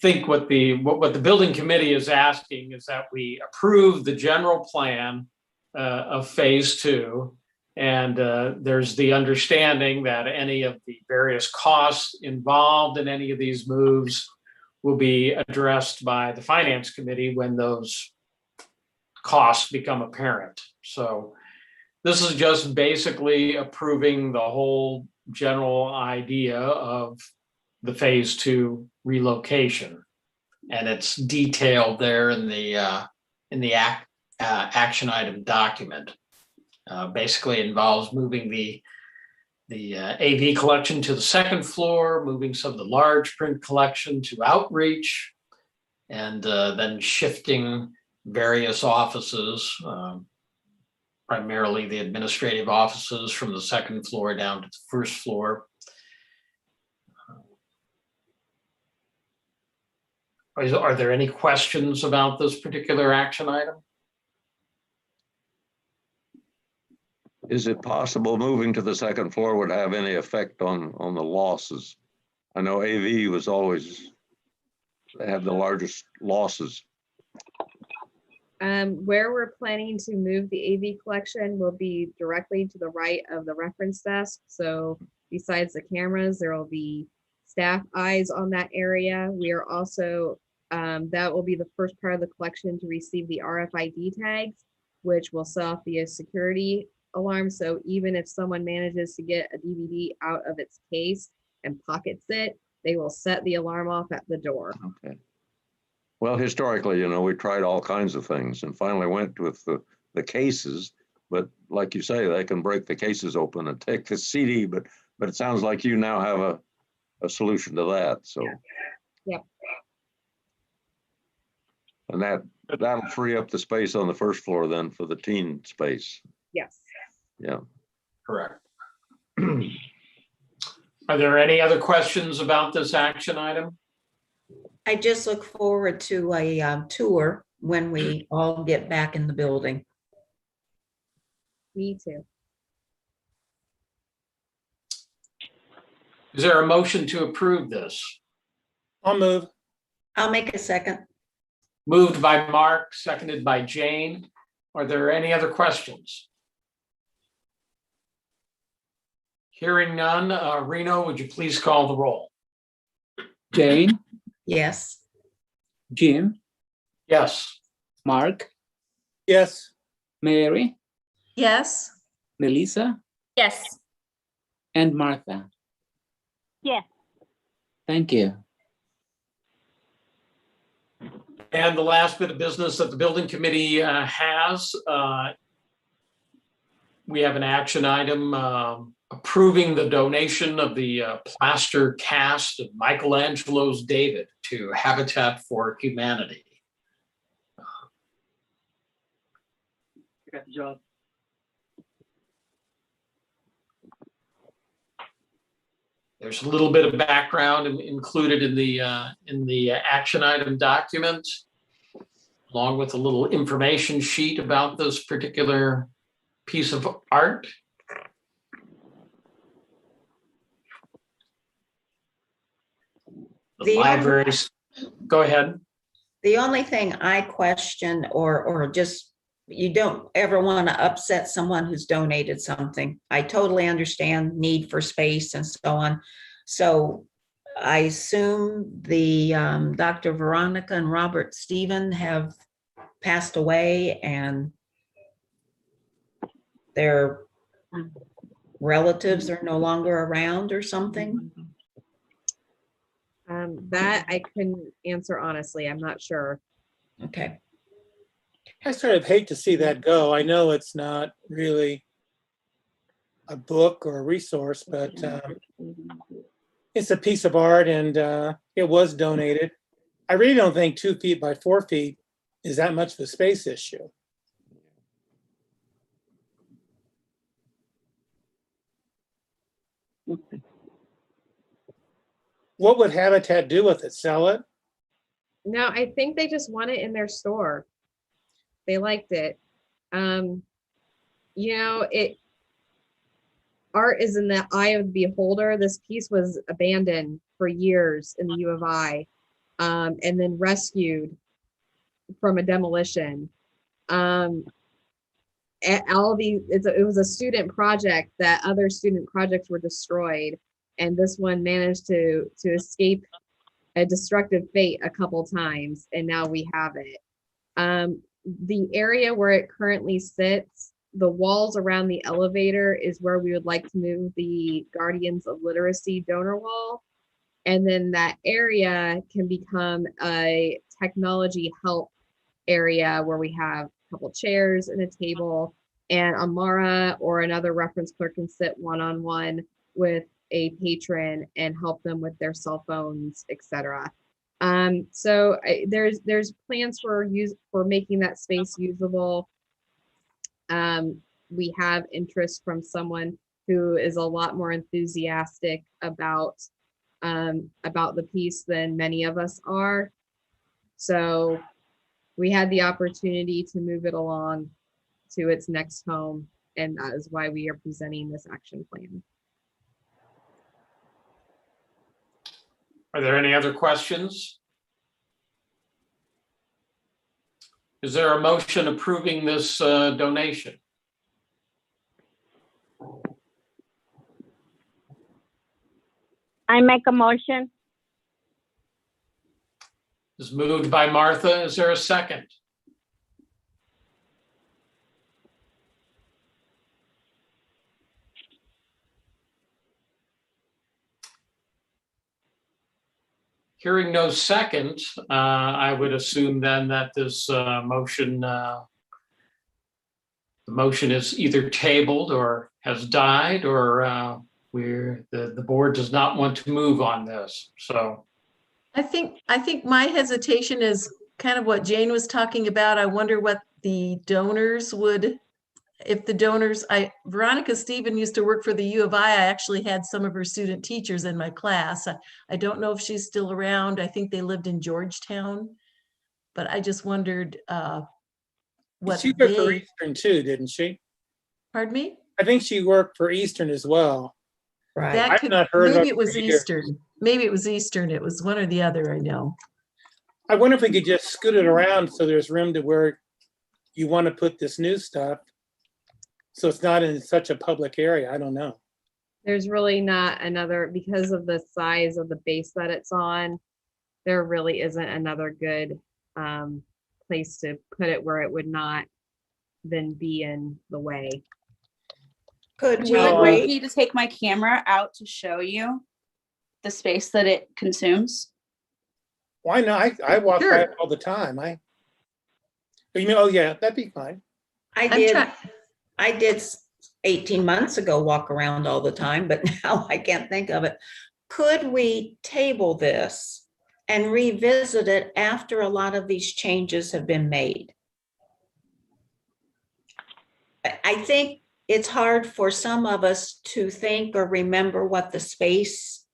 think what the building committee is asking is that we approve the general plan of phase 2. And there's the understanding that any of the various costs involved in any of these moves will be addressed by the finance committee when those costs become apparent. So this is just basically approving the whole general idea of the phase 2 relocation. And it's detailed there in the action item document. Basically involves moving the AV collection to the second floor, moving some of the large print collection to outreach, and then shifting various offices, primarily the administrative offices, from the second floor down to the first floor. Are there any questions about this particular action item? Is it possible moving to the second floor would have any effect on the losses? I know AV was always, they had the largest losses. Where we're planning to move the AV collection will be directly to the right of the reference desk. So besides the cameras, there will be staff eyes on that area. We are also, that will be the first part of the collection to receive the RFID tags, which will set off the security alarm. So even if someone manages to get a DVD out of its case and pockets it, they will set the alarm off at the door. Okay. Well, historically, you know, we tried all kinds of things and finally went with the cases, but like you say, they can break the cases open and take the CD, but it sounds like you now have a solution to that, so. Yep. And that'll free up the space on the first floor then for the teen space. Yes. Yeah. Correct. Are there any other questions about this action item? I just look forward to a tour when we all get back in the building. Me too. Is there a motion to approve this? I'll move. I'll make a second. Moved by Mark, seconded by Jane. Are there any other questions? Hearing none, Reno, would you please call the roll? Jane, Yes. Jim, Yes. Mark, Yes. Mary, Yes. Melissa, Yes. and Martha. Yes. Thank you. And the last bit of business that the building committee has, we have an action item approving the donation of the plaster cast of Michelangelo's David to Habitat for Humanity. Got the job. There's a little bit of background included in the action item document, along with a little information sheet about this particular piece of art. The libraries, go ahead. The only thing I question or just, you don't ever want to upset someone who's donated something. I totally understand need for space and so on. So I assume the Dr. Veronica and Robert Stephen have passed away and their relatives are no longer around or something. That I couldn't answer honestly. I'm not sure. Okay. I sort of hate to see that go. I know it's not really a book or a resource, but it's a piece of art and it was donated. I really don't think 2 feet by 4 feet is that much of a space issue. What would Habitat do with it? Sell it? No, I think they just want it in their store. They liked it. You know, art is in the eye of the beholder. This piece was abandoned for years in the U of I, and then rescued from a demolition. All these, it was a student project that other student projects were destroyed, and this one managed to escape a destructive fate a couple times, and now we have it. The area where it currently sits, the walls around the elevator is where we would like to move the Guardians of Literacy donor wall. And then that area can become a technology help area where we have a couple chairs and a table, and Amara or another reference clerk can sit one-on-one with a patron and help them with their cell phones, etc. So there's plans for making that space usable. We have interest from someone who is a lot more enthusiastic about the piece than many of us are. So we had the opportunity to move it along to its next home, and that is why we are presenting this action plan. Are there any other questions? Is there a motion approving this donation? I make a motion. Is moved by Martha. Is there a second? Hearing no second, I would assume then that this motion, the motion is either tabled or has died, or the board does not want to move on this. So I think my hesitation is kind of what Jane was talking about. I wonder what the donors would, if the donors, Veronica Stephen used to work for the U of I. I actually had some of her student teachers in my class. I don't know if she's still around. I think they lived in Georgetown, but I just wondered what She worked for Eastern too, didn't she? Pardon me? I think she worked for Eastern as well. Right. That I've could, not heard of maybe it it was for years. Eastern. Maybe it was Eastern. It was one or the other, I know. I wonder if we could just scoot it around so there's room to where you want to put this new stuff. So it's not in such a public area. I don't know. There's really not another, because of the size of the base that it's on, there really isn't another good place to put it where it would not then be in the way. Could Would we you like wait? me to take my camera out to show you the space that it consumes? Why not? I walk Sure. by it all the time. You know, oh yeah, that'd be fine. I did 18 months ago walk around all the time, but now I can't think of it. Could we table this and revisit it after a lot of these changes have been made? I think it's hard for some of us to think or remember what the space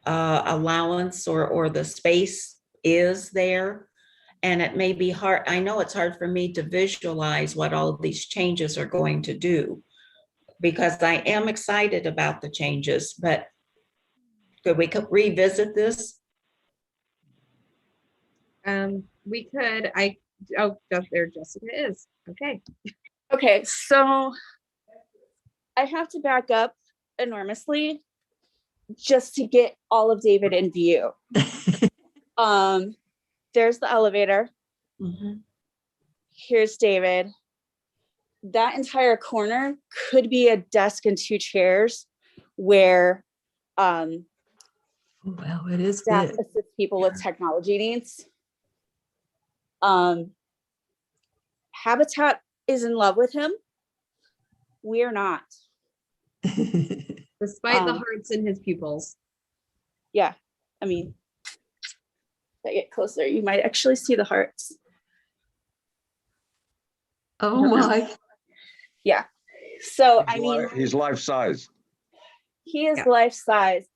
allowance or the space is there. And it may be hard. I know it's hard for me to visualize what all of these changes are going to do, because I am excited about the changes, but could we revisit this? we could, there Jessica is. Okay. Okay, so I have to back up enormously just to get all of David in view. There's the elevator. Mhm. Here's David. That entire corner could be a desk and 2 chairs where Wow, it is staff big. assist people with technology needs. Habitat is in love with him. We're not. Despite the Um, hearts in his pupils. Yeah, I mean, if I get closer, you might actually see the hearts. Oh my. Yeah. So, I mean, He's life size. he is Yeah. life size.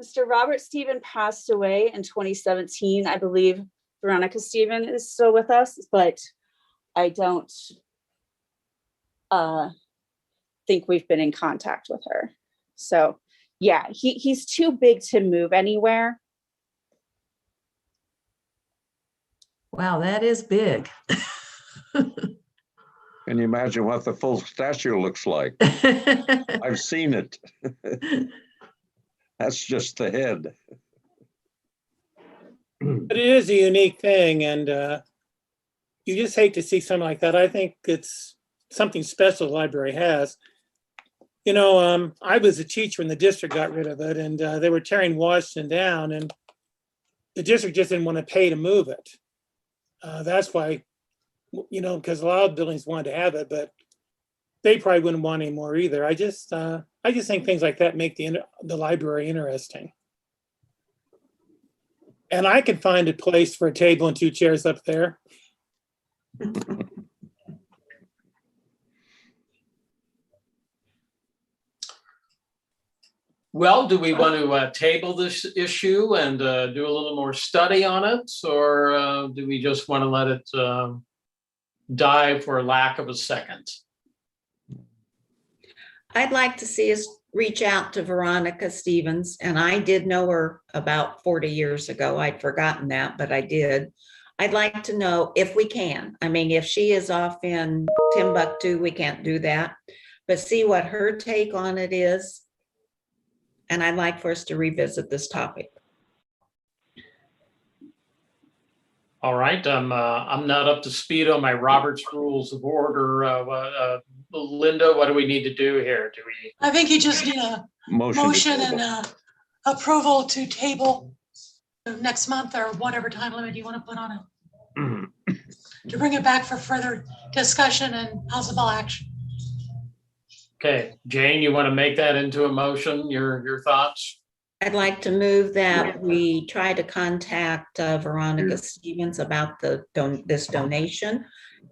Mr. Robert Stephen passed away in 2017. I believe Veronica Stephen is still with us, but I don't think we've been in contact with her. So yeah, he's too big to move anywhere. Wow, that is big. Can you imagine what the full statue looks like? I've seen it. That's just the head. But it is a unique thing, and you just hate to see something like that. I think it's something special the library has. You know, I was a teacher when the district got rid of it, and they were tearing Washington down, and the district just didn't want to pay to move it. That's why, you know, because a lot of buildings wanted to have it, but they probably wouldn't want any more either. I just think things like that make the library interesting. And I could find a place for a table and 2 chairs up there. Well, do we want to table this issue and do a little more study on it? Or do we just want to let it die for lack of a second? I'd like to see us reach out to Veronica Stevens, and I did know her about 40 years ago. I'd forgotten that, but I did. I'd like to know if we can. I mean, if she is off in Timbuktu, we can't do that, but see what her take on it is. And I'd like for us to revisit this topic. All right, I'm not up to speed on my Robert's Rules of Order. Linda, what do we need to do here? Do we? I think you just need a motion and approval to table next month or whatever time limit you want to put on it. To bring it back for further discussion and possible action. Okay, Jane, you want to make that into a motion? Your thoughts? I'd like to move that we try to contact Veronica Stevens about this donation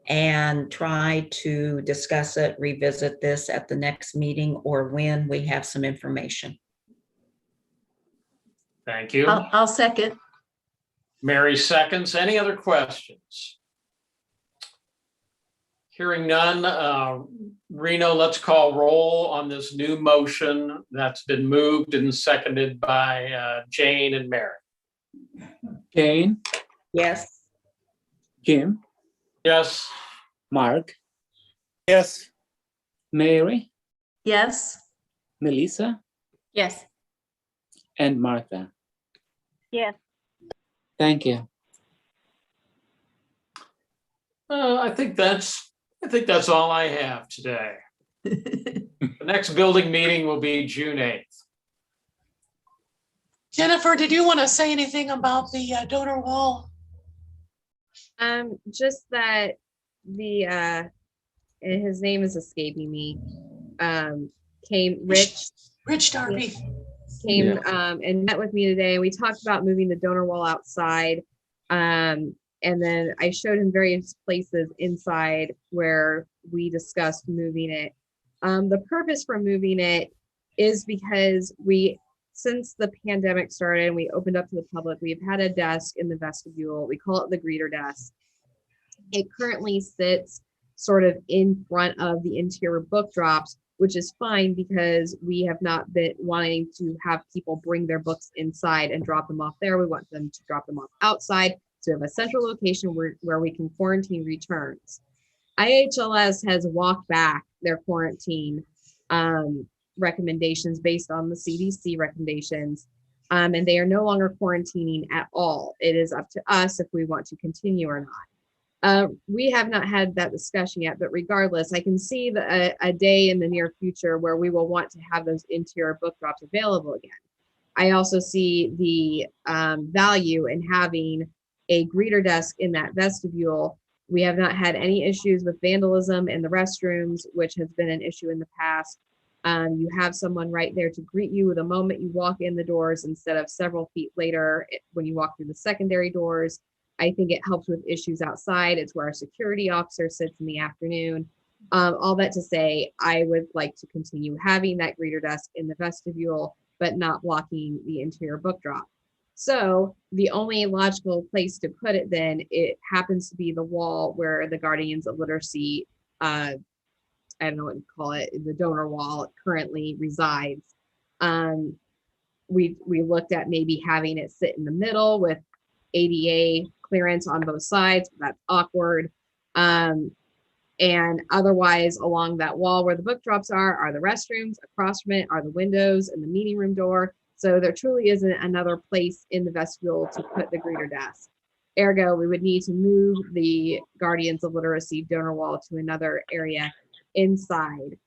and try to discuss it, revisit this at the next meeting or when we have some information. Thank you. I'll second. Mary seconds. Any other questions? Hearing none, Reno, let's call roll on this new motion that's been moved and seconded by Jane and Mary. Jane, Yes. Jim, Yes. Mark, Yes. Mary, Yes. Melissa, Yes. and Martha. Yes. Thank you. I think that's all I have today. The next building meeting will be June 8th. Jennifer, did you want to say anything about the donor wall? Just that and his name is escaping me. Rich Darby. came and met with me today. We talked about moving the donor wall outside. And then I showed him various places inside where we discussed moving it. The purpose for moving it is because since the pandemic started and we opened up to the public, we've had a desk in the vestibule. We call it the greeter desk. It currently sits sort of in front of the interior book drops, which is fine because we have not been wanting to have people bring their books inside and drop them off there. We want them to drop them off outside. So we have a central location where we can quarantine returns. IHLS has walked back their quarantine recommendations based on the CDC recommendations, and they are no longer quarantining at all. It is up to us if we want to continue or not. We have not had that discussion yet, but regardless, I can see a day in the near future where we will want to have those interior book drops available again. I also see the value in having a greeter desk in that vestibule. We have not had any issues with vandalism in the restrooms, which has been an issue in the past. You have someone right there to greet you the moment you walk in the doors instead of several feet later when you walk through the secondary doors. I think it helps with issues outside. It's where our security officer sits in the afternoon. All that to say, I would like to continue having that greeter desk in the vestibule, but not blocking the interior book drop. So the only logical place to put it then, it happens to be the wall where the Guardians of Literacy, I don't know what you call it, the donor wall currently resides. We looked at maybe having it sit in the middle with ADA clearance on both sides. That's awkward. And otherwise along that wall where the book drops are the restrooms. Across from it are the windows and the meeting room door. So there truly isn't another place in the vestibule to put the greeter desk. Ergo, we would need to move the Guardians of Literacy donor wall to another area inside.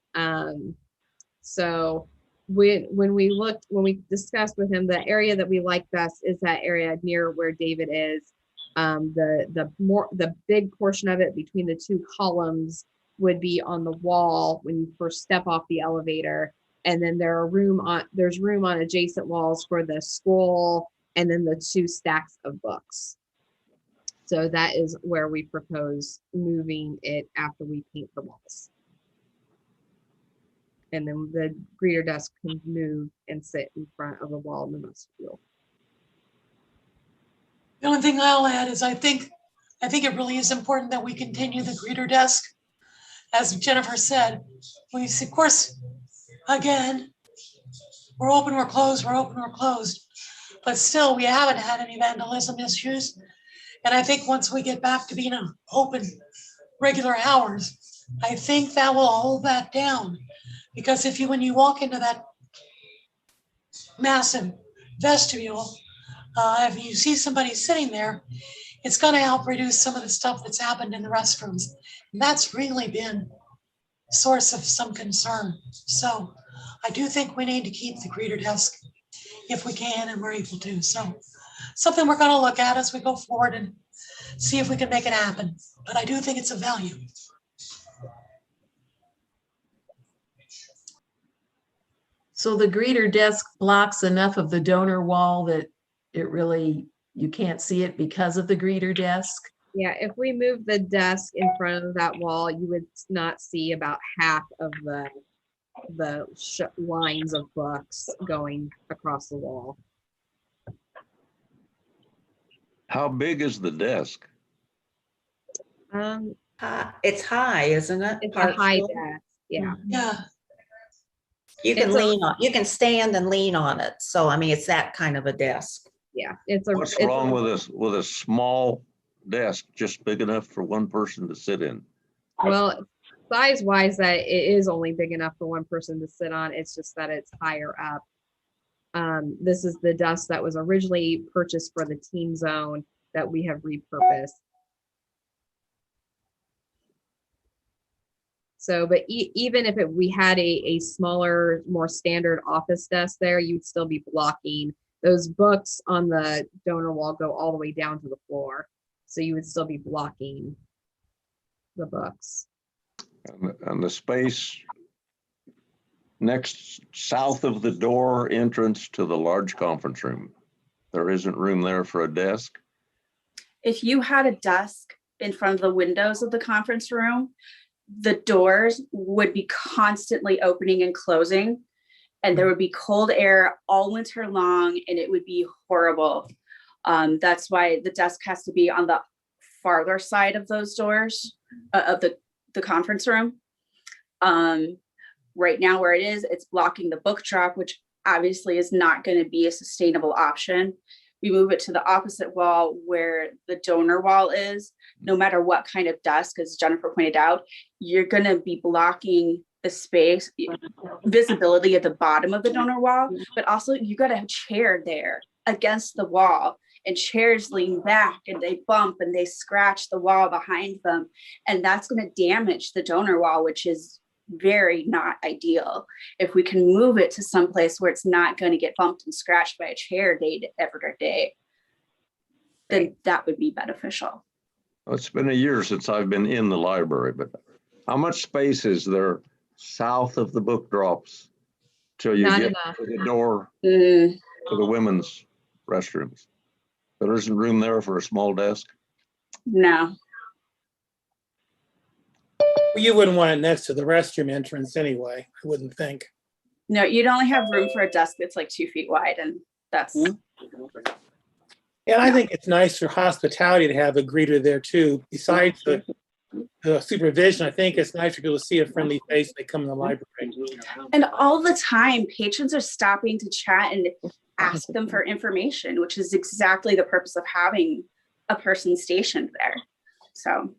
So when we discussed with him, the area that we like best is that area near where David is. The big portion of it between the two columns would be on the wall when you first step off the elevator. And then there's room on adjacent walls for the scroll and then the two stacks of books. So that is where we propose moving it after we paint the walls. And then the greeter desk can move and sit in front of the wall in the vestibule. The only thing I'll add is I think it really is important that we continue the greeter desk. As Jennifer said, we see, of course, again, we're open, we're closed, we're open, we're closed. But still, we haven't had any vandalism issues. And I think once we get back to being open regular hours, I think that will hold that down. Because when you walk into that massive vestibule, if you see somebody sitting there, it's going to help reduce some of the stuff that's happened in the restrooms. And that's really been a source of some concern. So I do think we need to keep the greeter desk if we can and we're able to. So something we're going to look at as we go forward and see if we can make it happen. But I do think it's a value. So the greeter desk blocks enough of the donor wall that you can't see it because of the greeter desk? Yeah, if we move the desk in front of that wall, you would not see about half of the lines of books going across the wall. How big is the desk? It's high, isn't it? It's a high desk, yeah. Yeah. You can you can stand and lean on it. So, I mean, it's that kind of a desk. Yeah, What's wrong with a small desk just big enough for one person to sit in? Well, size wise, that it is only big enough for one person to sit on. It's just that it's higher up. This is the desk that was originally purchased for the team zone that we have repurposed. So, but even if we had a smaller, more standard office desk there, you'd still be blocking. Those books on the donor wall go all the way down to the floor. So you would still be blocking the books. And the space south of the door entrance to the large conference room, there isn't room there for a desk? If you had a desk in front of the windows of the conference room, the doors would be constantly opening and closing, and there would be cold air all winter long, and it would be horrible. That's why the desk has to be on the farther side of those doors of the conference room. right now where it is, it's blocking the book drop, which obviously is not going to be a sustainable option. We move it to the opposite wall where the donor wall is. No matter what kind of desk, as Jennifer pointed out, you're going to be blocking the space, visibility at the bottom of the donor wall, but also you got a chair there against the wall, and chairs lean back and they bump and they scratch the wall behind them. And that's going to damage the donor wall, which is very not ideal. If we can move it to some place where it's not going to get bumped and scratched by a chair every day, then that would be beneficial. Well, it's been a year since I've been in the library, but how much space is there south of the book drops till you Not get enough. to the door Mm, to the women's restrooms? There isn't room there for a small desk? no. You wouldn't want it next to the restroom entrance anyway, I wouldn't think. No, you'd only have room for a desk that's like 2 feet wide, and that's And I think it's nice for hospitality to have a greeter there too. Besides the supervision, I think it's nice for people to see a friendly face when they come in the library. and all the time patrons are stopping to chat and ask them for information, which is exactly the purpose of having a person stationed there. So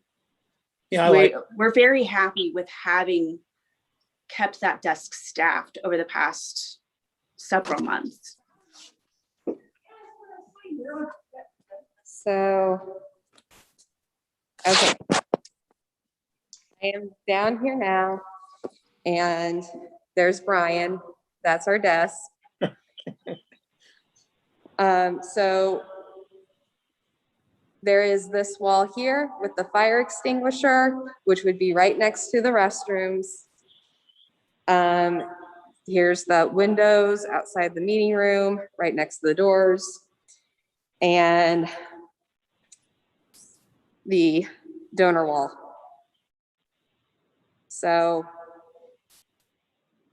Yeah, I like, we're very happy with having kept that desk staffed over the past several months. So, okay. I am down here now, and there's Brian. That's our desk. So there is this wall here with the fire extinguisher, which would be right next to the restrooms. Here's the windows outside the meeting room, right next to the doors. And the donor wall. So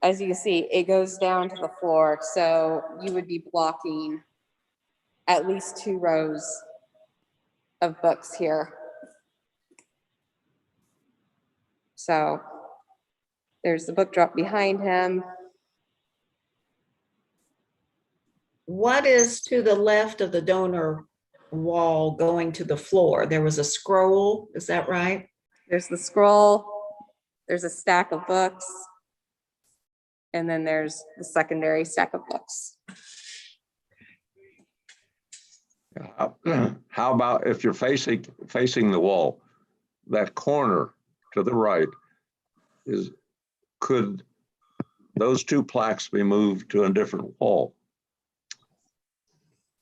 as you can see, it goes down to the floor. So you would be blocking at least 2 rows of books here. So there's the book drop behind him. What is to the left of the donor wall going to the floor? There was a scroll, is that right? There's the scroll. There's a stack of books. And then there's the secondary stack of books. How about if you're facing the wall, that corner to the right could those 2 plaques be moved to a different wall?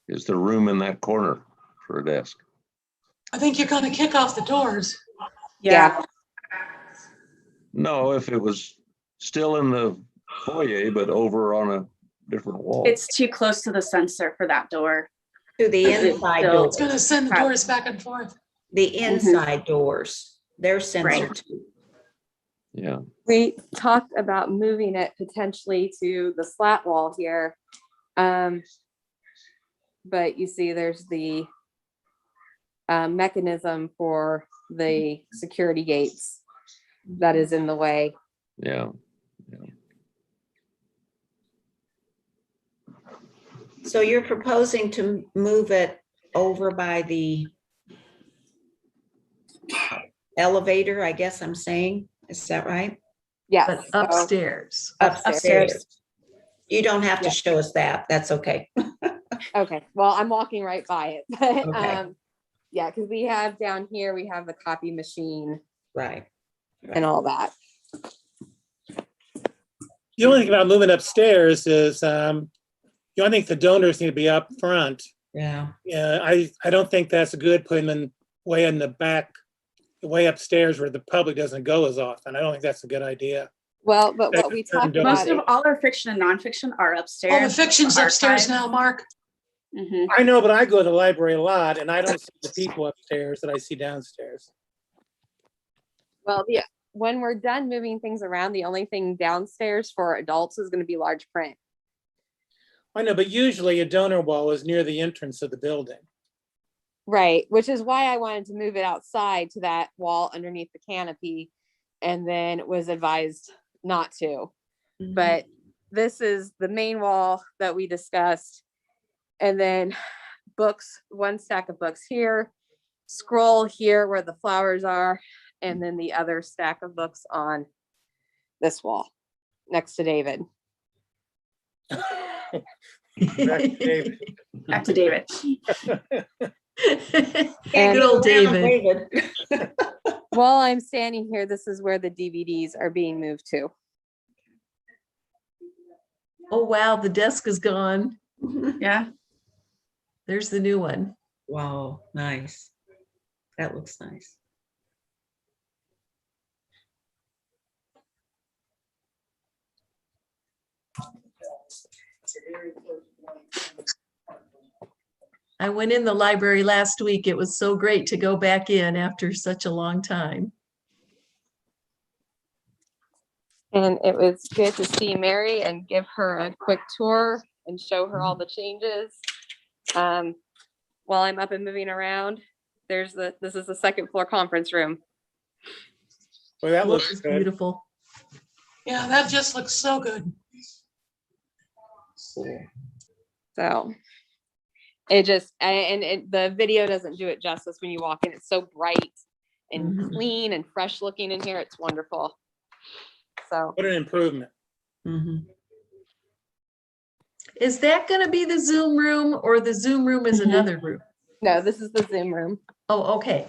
Is there room in that corner for a desk? I think you're gonna kick off the doors. Yeah. No, if it was still in the foyer, but over on a different wall. It's too close to the sensor for that door. To the inside door, It's gonna send the doors back and forth. the inside doors, they're censored Right. too. Yeah. We talked about moving it potentially to the slat wall here. But you see there's the mechanism for the security gates that is in the way. Yeah. So you're proposing to move it over by the elevator, I guess I'm saying, is that right? Yes. But upstairs. Upstairs. You don't have to show us that, that's okay. Okay, well, I'm walking right by it, but Okay. yeah, because we have down here, we have the copy machine Right. and all that. the only thing about moving upstairs is, you know, I think the donors need to be up front. Yeah. Yeah, I don't think that's good putting them way in the back, way upstairs where the public doesn't go as often. I don't think that's a good idea. Well, but what we talked about, Most of all our fiction and nonfiction are upstairs. All the fiction's upstairs Archives. now, Mark. Mhm. I know, but I go to the library a lot and I don't see the people upstairs that I see downstairs. well, yeah, when we're done moving things around, the only thing downstairs for adults is going to be large print. I know, but usually a donor wall is near the entrance of the building. Right, which is why I wanted to move it outside to that wall underneath the canopy, and then was advised not to. but this is the main wall that we discussed. And then books, one stack of books here, scroll here where the flowers are, and then the other stack of books on this wall next to David. Back to David. Back to David. And Good old David. while I'm standing here, this is where the DVDs are being moved to. Oh, wow, the desk is gone. Yeah. There's the new one. Wow, nice. That looks nice. I went in the library last week. It was so great to go back in after such a long time. And it was good to see Mary and give her a quick tour and show her all the changes. While I'm up and moving around, this is the second floor conference room. Well, that Looks looks good. beautiful. Yeah, that just looks so good. So it just, the video doesn't do it justice when you walk in. It's so bright and Mhm. clean and fresh looking in here. It's wonderful. So What an improvement. Mhm. Is that going to be the Zoom room, or the Zoom room is another room? no, this is the Zoom room. Oh, okay.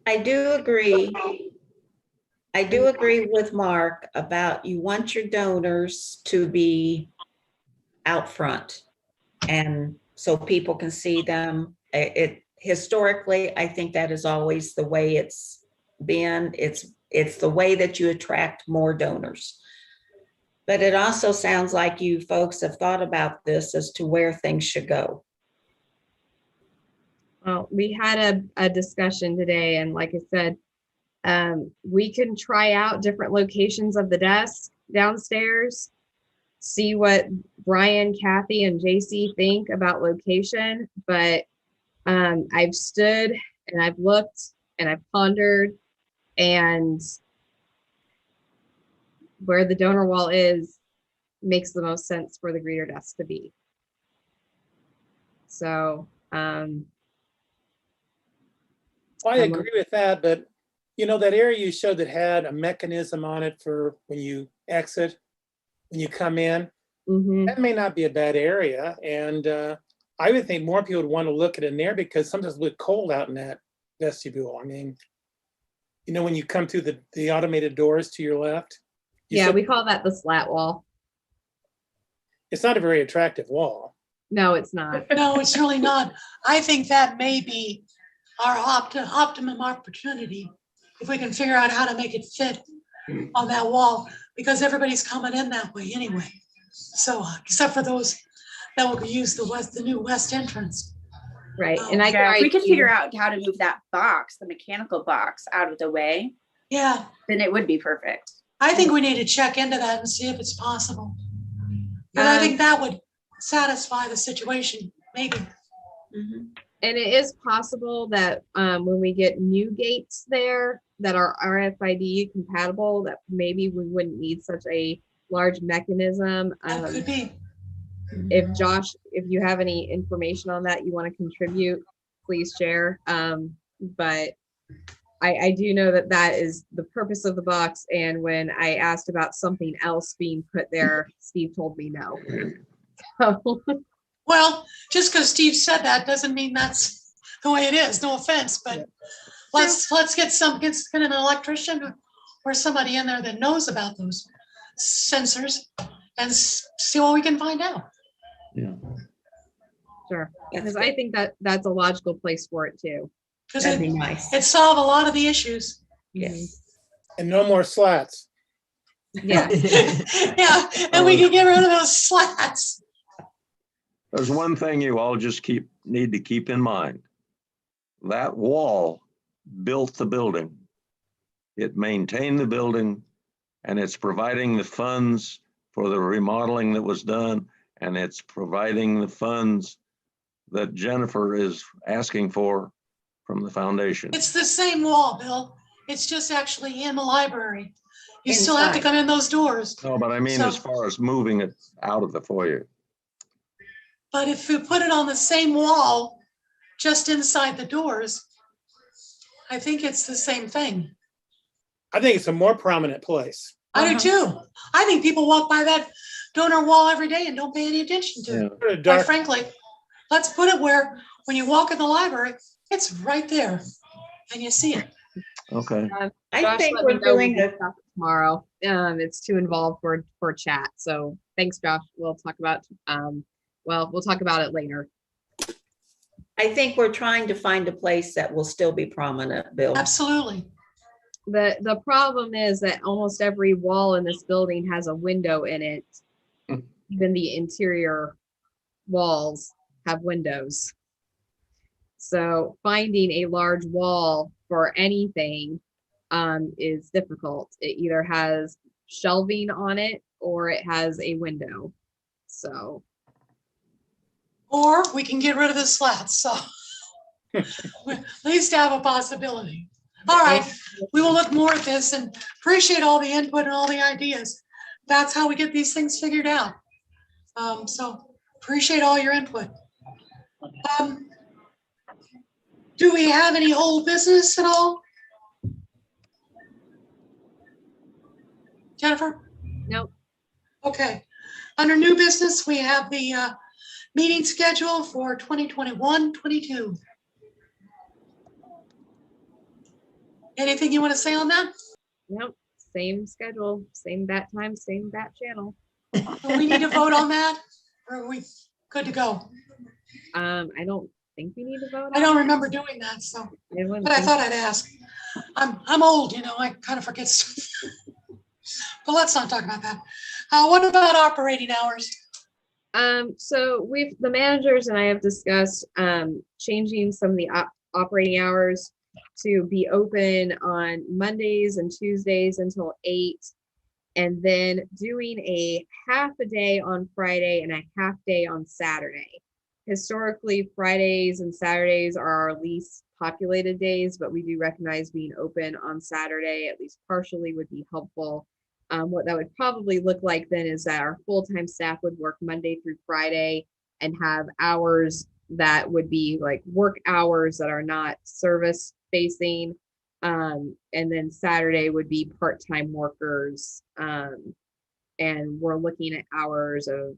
I do agree. I do agree with Mark about you want your donors to be out front. And so people can see them. It historically, I think that is always the way it's been. It's the way that you attract more donors. But it also sounds like you folks have thought about this as to where things should go. Well, we had a discussion today, and like I said, we can try out different locations of the desk downstairs, see what Brian, Kathy, and JC think about location. But I've stood and I've looked and I've pondered, and where the donor wall is makes the most sense for the greeter desk to be. So, I agree with that, but you know, that area you showed that had a mechanism on it for when you exit, when you come in, that may not be a bad area. And I would think more people would want to look at it in there, because sometimes it's a bit cold out in that vestibule. I mean, you know, when you come through the automated doors to your left. yeah, we call that the slat wall. It's not a very attractive wall. No, it's not. No, it's really not. I think that may be our optimum opportunity, if we can figure out how to make it fit on that wall, because everybody's coming in that way anyway. So except for those that will use the new west entrance. Right. And Yeah, if we could figure out how to move that box, the mechanical box, out of the way, Yeah, then it would be perfect. I think we need to check into that and see if it's possible. But I think that would satisfy the situation, maybe. Mhm. And it is possible that when we get new gates there that are RFID compatible, that maybe we wouldn't need such a large mechanism. That could be. If Josh, if you have any information on that you want to contribute, please share. But I do know that that is the purpose of the box. And when I asked about something else being put there, Steve told me no. So, Well, just because Steve said that doesn't mean that's the way it is. No offense, but let's get an electrician or somebody in there that knows about those sensors and see what we can find out. Yeah. sure. Because I think that that's a logical place for it too. Because That'd be nice. it'd solve a lot of the issues. Yes. And no more slats. Yeah. Yeah, and we can get rid of those slats. There's one thing you all just need to keep in mind. That wall built the building. It maintained the building, and it's providing the funds for the remodeling that was done and it's providing the funds that Jennifer is asking for from the foundation. It's the same wall, Bill. It's just actually in the library. You still have to Inside. come in those doors. No, but I mean, as So- far as moving it out of the foyer. But if you put it on the same wall, just inside the doors, I think it's the same thing. I think it's a more prominent place. I do too. I think people walk by that donor wall every day and don't pay any attention to it. Put a Quite dark- frankly, let's put it where, when you walk in the library, it's right there and you see it. Okay. I Josh think let me we're know doing we can a, talk tomorrow. It's too involved for chat. So thanks, Josh. We'll talk about we'll talk about it later. I think we're trying to find a place that will still be prominent, Bill. Absolutely. The problem is that almost every wall in this building has a window in it. Even the interior walls have windows. So finding a large wall for anything is difficult. It either has shelving on it or it has a window. So Or we can get rid of the slats, so at least have a possibility. All right, we will look more at this and appreciate all the input and all the ideas. That's how we get these things figured out. So appreciate all your input. Do we have any old business at all? Jennifer? nope. Okay. Under new business, we have the meeting schedule for 2021-22. Anything you want to say on that? Nope. Same schedule, same bat time, same bat channel. Do we need to vote on that? Or are we good to go? I don't think we need to vote. I don't on it. remember doing that, so, I wouldn't but I think- thought I'd ask. I'm old, you know, I kind of forget stuff. But let's not talk about that. What about operating hours? So the managers and I have discussed changing some of the operating hours to be open on Mondays and Tuesdays until 8, and then doing a half a day on Friday and a half day on Saturday. Historically, Fridays and Saturdays are our least populated days, but we do recognize being open on Saturday, at least partially, would be helpful. What that would probably look like then is that our full-time staff would work Monday through Friday and have hours that would be like work hours that are not service facing. And then Saturday would be part-time workers. And we're looking at hours of,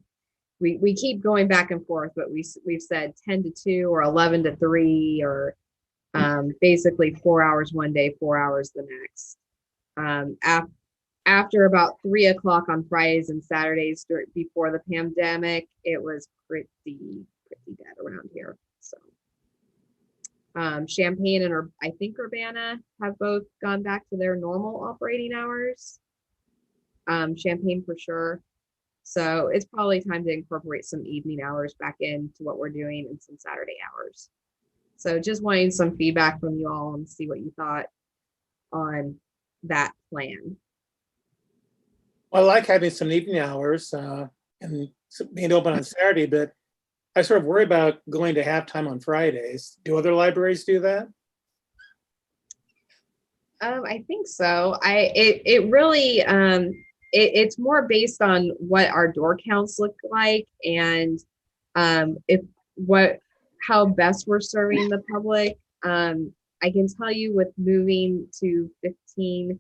we keep going back and forth, but we've said 10 to 2 or 11 to 3 or basically 4 hours one day, 4 hours the next. After about 3 o'clock on Fridays and Saturdays before the pandemic, it was pretty dead around here. So Champaign and I think Urbana have both gone back to their normal operating hours. Champaign for sure. So it's probably time to incorporate some evening hours back into what we're doing and some Saturday hours. So just wanting some feedback from you all and see what you thought on that plan. I like having some evening hours and being open on Saturday, but I sort of worry about going to halftime on Fridays. Do other libraries do that? I think so. It really it's more based on what our door counts look like and how best we're serving the public. I can tell you with moving to $15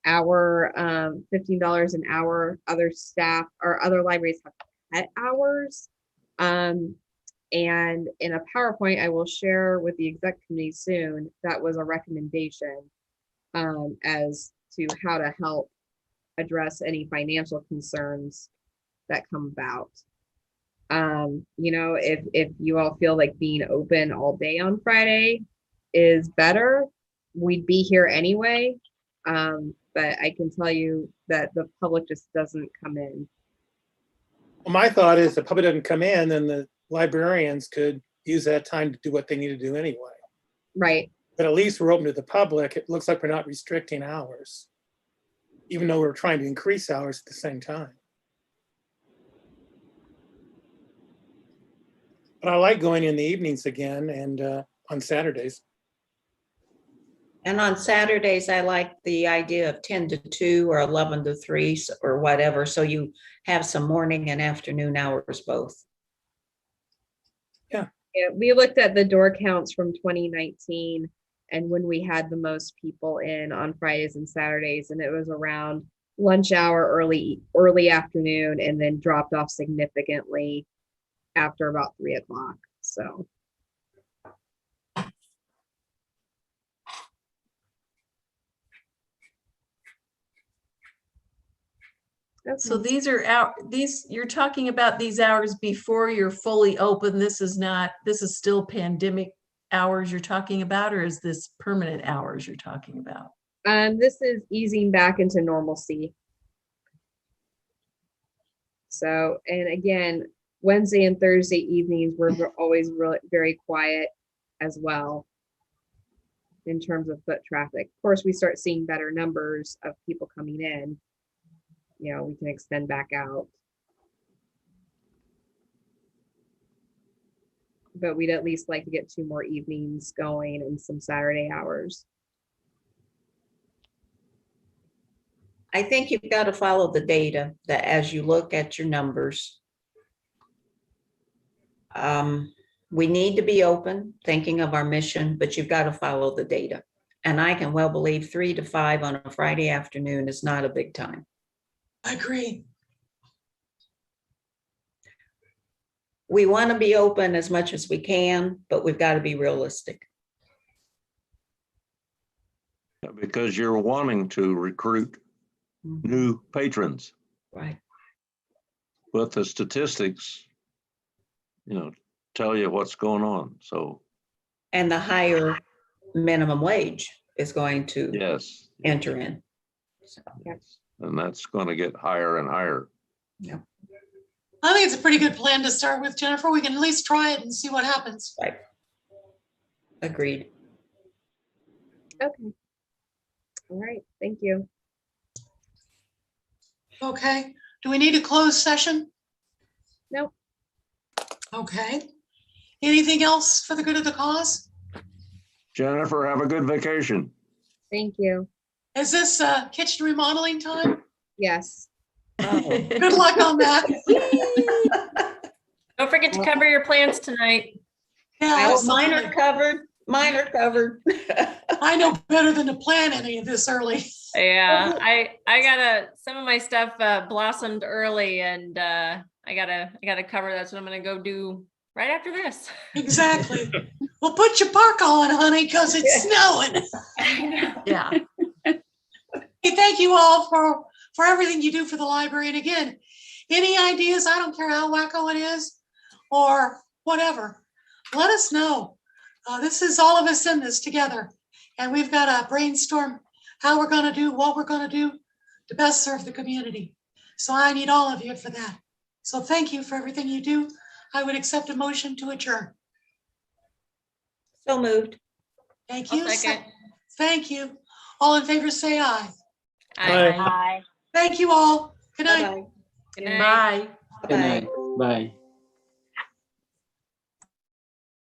an hour, other staff or other libraries have pet hours. And in a PowerPoint I will share with the exec committee soon, that was a recommendation as to how to help address any financial concerns that come about. You know, if you all feel like being open all day on Friday is better, we'd be here anyway. But I can tell you that the public just doesn't come in. Well, my thought is the public doesn't come in, then the librarians could use that time to do what they need to do anyway. Right. But at least we're open to the public. It looks like we're not restricting hours, even though we're trying to increase hours at the same time. But I like going in the evenings again and on Saturdays. And on Saturdays, I like the idea of 10 to 2 or 11 to 3 or whatever. So you have some morning and afternoon hours both. Yeah, we looked at the door counts from 2019 and when we had the most people in on Fridays and Saturdays, and it was around lunch hour, early afternoon, and then dropped off significantly after about 3 o'clock. So. So these are you're talking about these hours before you're fully open. This is still pandemic hours you're talking about, or is this permanent hours you're talking about? This is easing back into normalcy. So, and again, Wednesday and Thursday evenings, we're always really very quiet as well in terms of foot traffic. Of course, we start seeing better numbers of people coming in. You know, we can extend back out. But we'd at least like to get 2 more evenings going and some Saturday hours. I think you've got to follow the data that as you look at your numbers. We need to be open, thinking of our mission, but you've got to follow the data. And I can well believe 3 to 5 on a Friday afternoon is not a big time. I agree. We want to be open as much as we can, but we've got to be realistic. Because you're wanting to recruit new patrons. Right. But the statistics, tell you what's going on. So. And the higher minimum wage is going to enter in. So. Yes. And that's going to get higher and higher. Yeah. I think it's a pretty good plan to start with, Jennifer. We can at least try it and see what happens. Right. Agreed. Okay. All right. Thank you. Okay. Do we need a closed session? Nope. Okay. Anything else for the good of the cause? Jennifer, have a good vacation. Thank you. Is this kitchen remodeling time? Yes. Oh. Good luck on that. Don't forget to cover your plants tonight. Yeah, mine are covered. Mine are covered. I know better than to plan any of this early. Yeah, I some of my stuff blossomed early, and I gotta cover. That's what I'm gonna go do right after this. Exactly. Well, put your parka on, honey, because it's snowing. Yeah. Hey, thank you all for everything you do for the library. And again, any ideas, I don't care how wacko it is or whatever, let us know. This is all of us in this together. And we've got to brainstorm how we're going to do what we're going to do to best serve the community. So I need all of you for that. So thank you for everything you do. I would accept a motion to adjourn. So moved. Thank you. I'll second. Thank you. All in favor, say aye. Aye. Aye. Thank you all. Good night. Bye-bye. Good night. Bye. Good night. Bye.